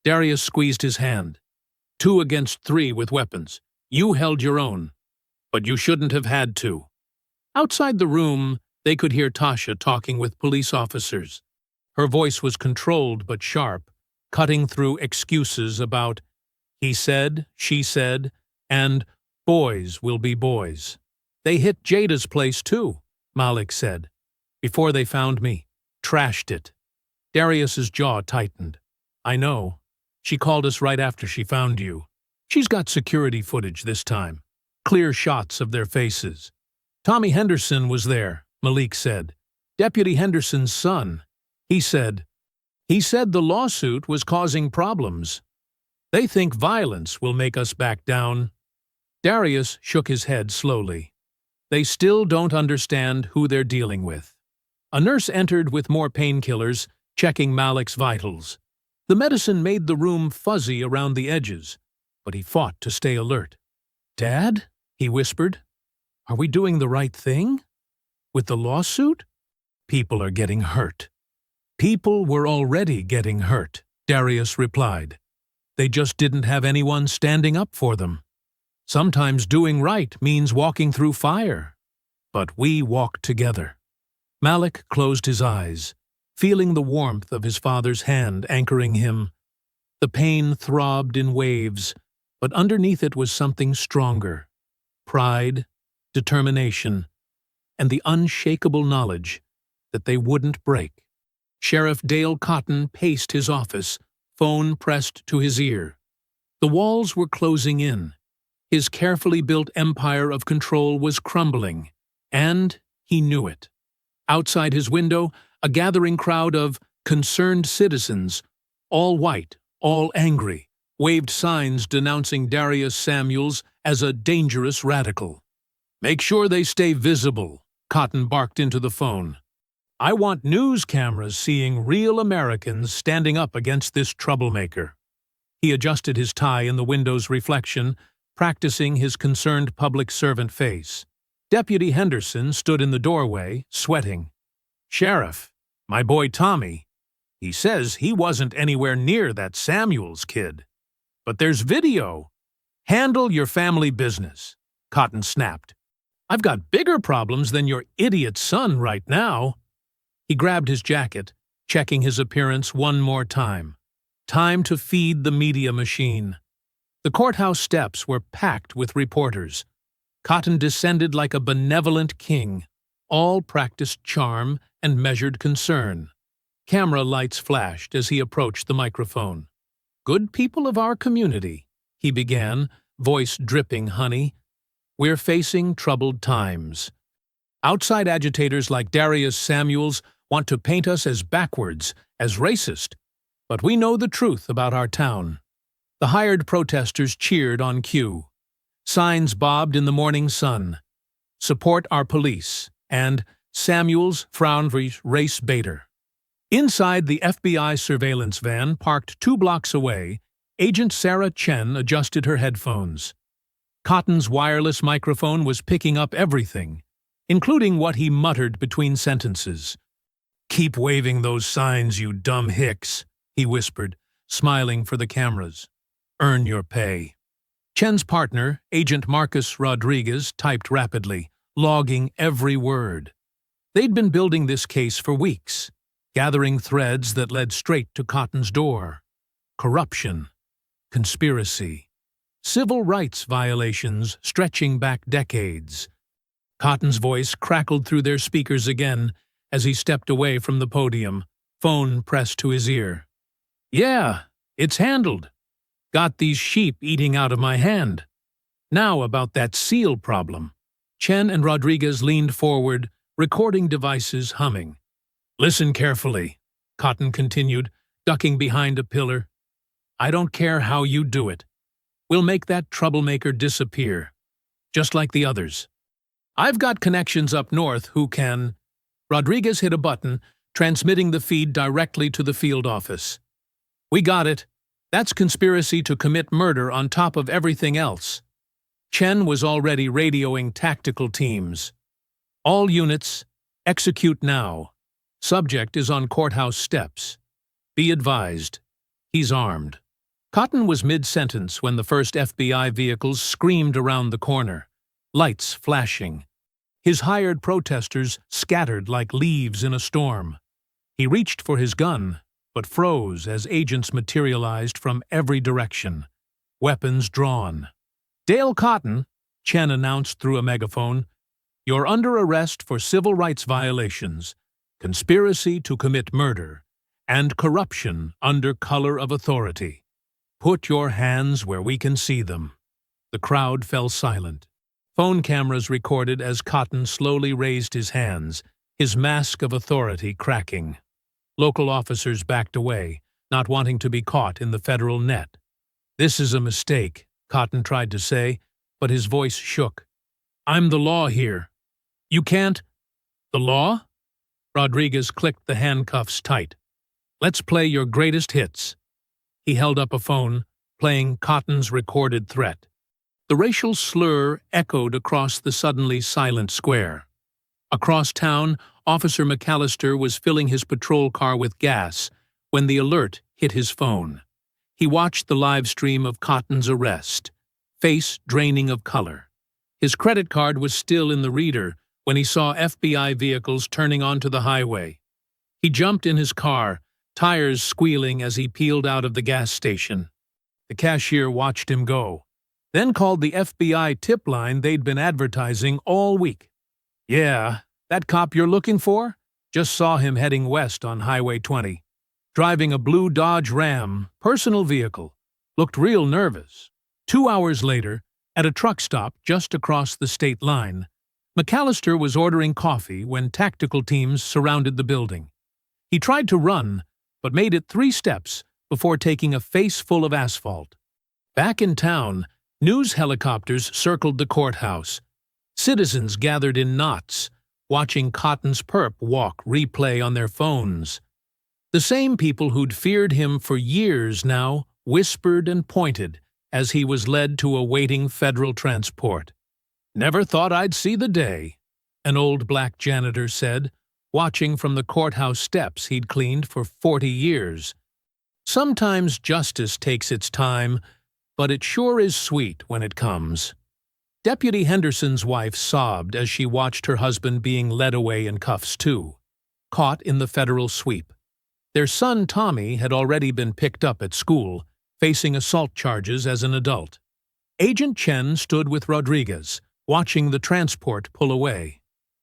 Darius squeezed his hand. 2 against 3 with weapons. You held your own. But you shouldn't have had to. Outside the room, they could hear Tasha talking with police officers. Her voice was controlled but sharp, cutting through excuses about "he said," "she said," and "boys will be boys." "They hit Jada's place too," Malik said. "Before they found me. Trashed it." Darius's jaw tightened. "I know. She called us right after she found you. She's got security footage this time. Clear shots of their faces." "Tommy Henderson was there," Malik said. "Deputy Henderson's son. He said the lawsuit was causing problems. They think violence will make us back down." Darius shook his head slowly. "They still don't understand who they're dealing with." A nurse entered with more painkillers, checking Malik's vitals. The medicine made the room fuzzy around the edges, but he fought to stay alert. "Dad?" he whispered. "Are we doing the right thing? With the lawsuit? People are getting hurt." "People were already getting hurt," Darius replied. "They just didn't have anyone standing up for them. Sometimes doing right means walking through fire. But we walked together." Malik closed his eyes, feeling the warmth of his father's hand anchoring him. The pain throbbed in waves, but underneath it was something stronger. Pride, determination, and the unshakable knowledge that they wouldn't break. Sheriff Dale Cotton paced his office, phone pressed to his ear. The walls were closing in. His carefully built empire of control was crumbling, and he knew it. Outside his window, a gathering crowd of concerned citizens, all white, all angry, waved signs denouncing Darius Samuels as a dangerous radical. "Make sure they stay visible," Cotton barked into the phone. "I want news cameras seeing real Americans standing up against this troublemaker." He adjusted his tie in the window's reflection, practicing his concerned public servant face. Deputy Henderson stood in the doorway, sweating. "Sheriff, my boy Tommy." He says he wasn't anywhere near that Samuels kid. But there's video. Handle your family business, Cotton snapped. I've got bigger problems than your idiot son right now. He grabbed his jacket, checking his appearance one more time. Time to feed the media machine. The courthouse steps were packed with reporters. Cotton descended like a benevolent king. All practiced charm and measured concern. Camera lights flashed as he approached the microphone. "Good people of our community," he began, voice dripping honey, "we're facing troubled times. Outside agitators like Darius Samuels want to paint us as backwards, as racist. But we know the truth about our town." The hired protesters cheered on cue. Signs bobbed in the morning sun. "Support our police," and "Samuels Frauenvries race baiter." Inside the FBI surveillance van parked 2 blocks away, Agent Sarah Chen adjusted her headphones. Cotton's wireless microphone was picking up everything, including what he muttered between sentences. "Keep waving those signs, you dumb hicks," he whispered, smiling for the cameras. "Earn your pay." Chen's partner, Agent Marcus Rodriguez, typed rapidly, logging every word. They'd been building this case for weeks, gathering threads that led straight to Cotton's door. Corruption, conspiracy, civil rights violations stretching back decades. Cotton's voice crackled through their speakers again as he stepped away from the podium, phone pressed to his ear. "Yeah, it's handled. Got these sheep eating out of my hand. Now about that seal problem." Chen and Rodriguez leaned forward, recording devices humming. "Listen carefully," Cotton continued, ducking behind a pillar. "I don't care how you do it. We'll make that troublemaker disappear, just like the others. I've got connections up north who can—" Rodriguez hit a button, transmitting the feed directly to the field office. "We got it. That's conspiracy to commit murder on top of everything else." Chen was already radioing tactical teams. "All units, execute now. Subject is on courthouse steps. Be advised, he's armed." Cotton was mid-sentence when the first FBI vehicles screamed around the corner, lights flashing. His hired protesters scattered like leaves in a storm. He reached for his gun, but froze as agents materialized from every direction, weapons drawn. "Dale Cotton," Chen announced through a megaphone, "you're under arrest for civil rights violations, conspiracy to commit murder, and corruption under color of authority. Put your hands where we can see them." The crowd fell silent. Phone cameras recorded as Cotton slowly raised his hands, his mask of authority cracking. Local officers backed away, not wanting to be caught in the federal net. "This is a mistake," Cotton tried to say, but his voice shook. "I'm the law here. You can't—" "The law?" Rodriguez clicked the handcuffs tight. "Let's play your greatest hits." He held up a phone, playing Cotton's recorded threat. The racial slur echoed across the suddenly silent square. Across town, Officer McAllister was filling his patrol car with gas when the alert hit his phone. He watched the live stream of Cotton's arrest, face draining of color. His credit card was still in the reader when he saw FBI vehicles turning onto the highway. He jumped in his car, tires squealing as he peeled out of the gas station. The cashier watched him go, then called the FBI tip line they'd been advertising all week. "Yeah, that cop you're looking for? Just saw him heading west on Highway 20. Driving a blue Dodge Ram, personal vehicle. Looked real nervous." 2 hours later, at a truck stop just across the state line, McAllister was ordering coffee when tactical teams surrounded the building. He tried to run, but made it 3 steps before taking a face full of asphalt. Back in town, news helicopters circled the courthouse. Citizens gathered in knots, watching Cotton's perp walk replay on their phones. The same people who'd feared him for years now whispered and pointed as he was led to a waiting federal transport. "Never thought I'd see the day," an old black janitor said, watching from the courthouse steps he'd cleaned for 40 years. Sometimes justice takes its time, but it sure is sweet when it comes. Deputy Henderson's wife sobbed as she watched her husband being led away in cuffs too, caught in the federal sweep. Their son Tommy had already been picked up at school, facing assault charges as an adult. Agent Chen stood with Rodriguez, watching the transport pull away.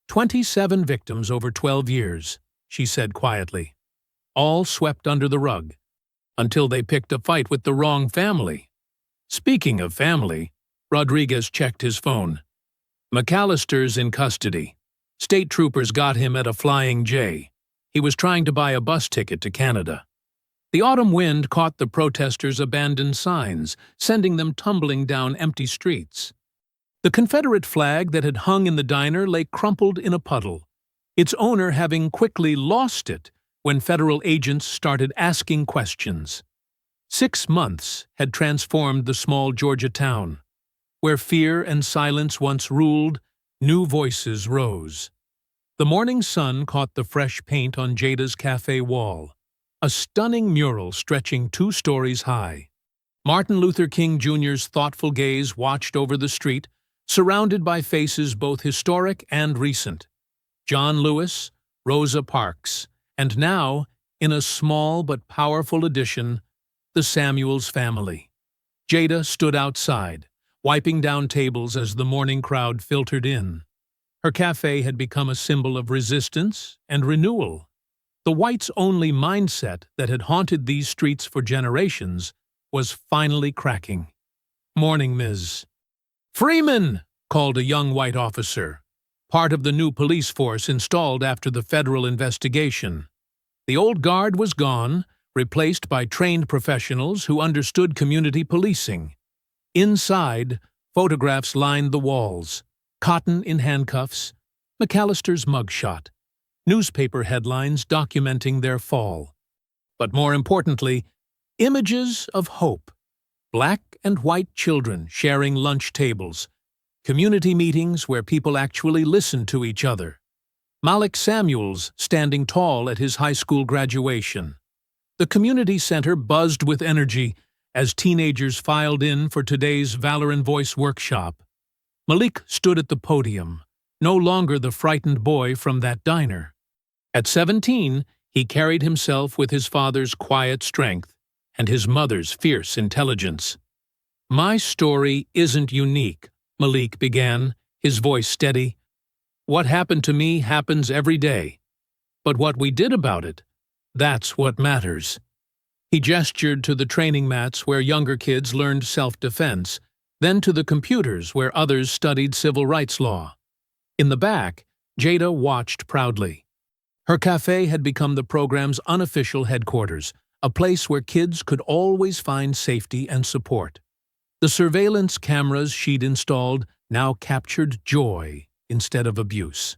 27 victims over 12 years, she said quietly. All swept under the rug, until they picked a fight with the wrong family. Speaking of family, Rodriguez checked his phone. McAllister's in custody. State troopers got him at a Flying J. He was trying to buy a bus ticket to Canada. The autumn wind caught the protesters' abandoned signs, sending them tumbling down empty streets. The Confederate flag that had hung in the diner lay crumpled in a puddle, its owner having quickly lost it when federal agents started asking questions. 6 months had transformed the small Georgia town. Where fear and silence once ruled, new voices rose. The morning sun caught the fresh paint on Jada's cafe wall, a stunning mural stretching 2 stories high. Martin Luther King Jr.'s thoughtful gaze watched over the street, surrounded by faces both historic and recent. John Lewis, Rosa Parks, and now, in a small but powerful addition, the Samuels family. Jada stood outside, wiping down tables as the morning crowd filtered in. Her cafe had become a symbol of resistance and renewal. The whites-only mindset that had haunted these streets for generations was finally cracking. "Morning, Ms." "Freeman!" called a young white officer, part of the new police force installed after the federal investigation. The old guard was gone, replaced by trained professionals who understood community policing. Inside, photographs lined the walls. Cotton in handcuffs, McAllister's mugshot, newspaper headlines documenting their fall. But more importantly, images of hope. Black and white children sharing lunch tables, community meetings where people actually listened to each other. Malik Samuels standing tall at his high school graduation. The community center buzzed with energy as teenagers filed in for today's Valor and Voice workshop. Malik stood at the podium, no longer the frightened boy from that diner. At 17, he carried himself with his father's quiet strength and his mother's fierce intelligence. "My story isn't unique," Malik began, his voice steady. "What happened to me happens every day. But what we did about it, that's what matters." He gestured to the training mats where younger kids learned self-defense, then to the computers where others studied civil rights law. In the back, Jada watched proudly. Her cafe had become the program's unofficial headquarters, a place where kids could always find safety and support. The surveillance cameras she'd installed now captured joy instead of abuse.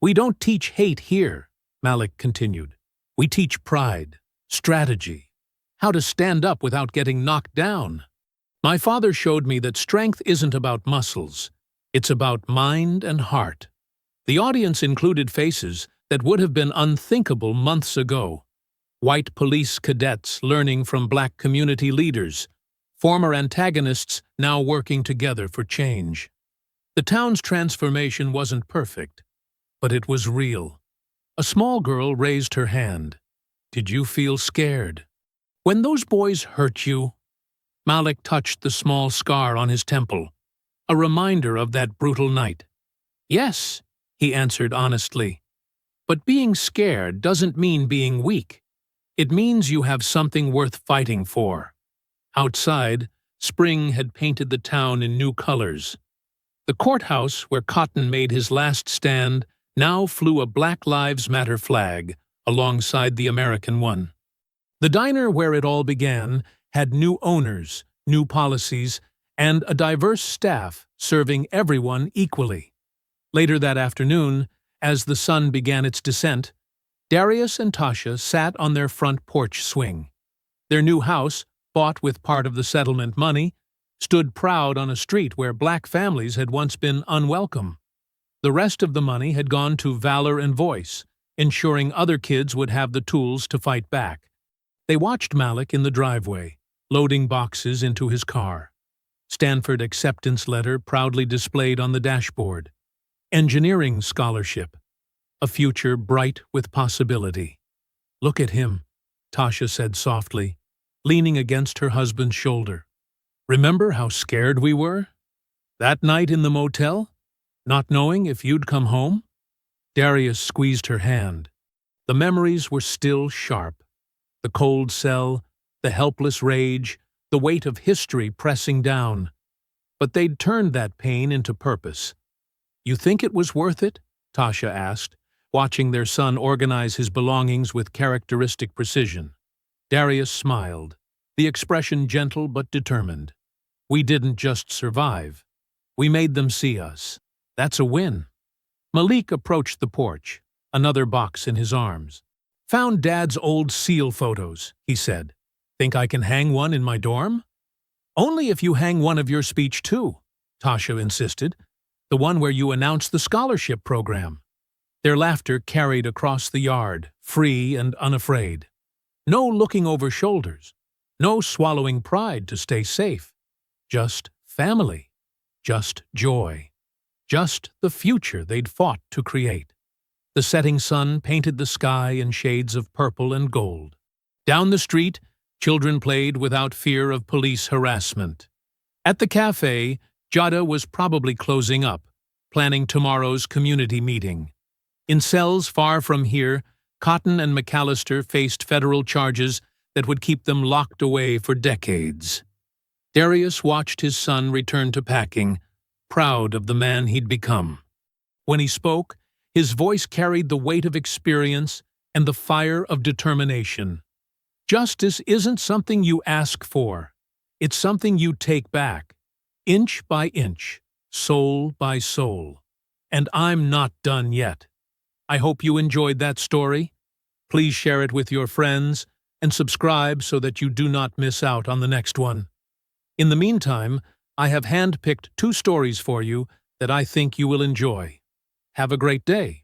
"We don't teach hate here," Malik continued. "We teach pride, strategy, how to stand up without getting knocked down. My father showed me that strength isn't about muscles. It's about mind and heart." The audience included faces that would have been unthinkable months ago. White police cadets learning from black community leaders, former antagonists now working together for change. The town's transformation wasn't perfect, but it was real. A small girl raised her hand. "Did you feel scared? When those boys hurt you?" Malik touched the small scar on his temple, a reminder of that brutal night. "Yes," he answered honestly. "But being scared doesn't mean being weak. It means you have something worth fighting for." Outside, spring had painted the town in new colors. The courthouse, where Cotton made his last stand, now flew a Black Lives Matter flag alongside the American one. The diner where it all began had new owners, new policies, and a diverse staff serving everyone equally. Later that afternoon, as the sun began its descent, Darius and Tasha sat on their front porch swing. Their new house, bought with part of the settlement money, stood proud on a street where black families had once been unwelcome. The rest of the money had gone to Valor and Voice, ensuring other kids would have the tools to fight back. They watched Malik in the driveway, loading boxes into his car. Stanford acceptance letter proudly displayed on the dashboard. Engineering scholarship. A future bright with possibility. "Look at him," Tasha said softly, leaning against her husband's shoulder. "Remember how scared we were? That night in the motel? Not knowing if you'd come home?" Darius squeezed her hand. The memories were still sharp. The cold cell, the helpless rage, the weight of history pressing down. But they'd turned that pain into purpose. "You think it was worth it?" Tasha asked, watching their son organize his belongings with characteristic precision. Darius smiled, the expression gentle but determined. "We didn't just survive. We made them see us. That's a win." Malik approached the porch, another box in his arms. "Found Dad's old SEAL photos," he said. "Think I can hang one in my dorm?" "Only if you hang one of your speech too," Tasha insisted. "The one where you announce the scholarship program." Their laughter carried across the yard, free and unafraid. No looking over shoulders, no swallowing pride to stay safe. Just family, just joy, just the future they'd fought to create. The setting sun painted the sky in shades of purple and gold. Down the street, children played without fear of police harassment. At the cafe, Jada was probably closing up, planning tomorrow's community meeting. In cells far from here, Cotton and McAllister faced federal charges that would keep them locked away for decades. Darius watched his son return to packing, proud of the man he'd become. When he spoke, his voice carried the weight of experience and the fire of determination. Justice isn't something you ask for. It's something you take back, inch by inch, soul by soul. And I'm not done yet. I hope you enjoyed that story. Please share it with your friends and subscribe so that you do not miss out on the next one. In the meantime, I have handpicked 2 stories for you that I think you will enjoy. Have a great day.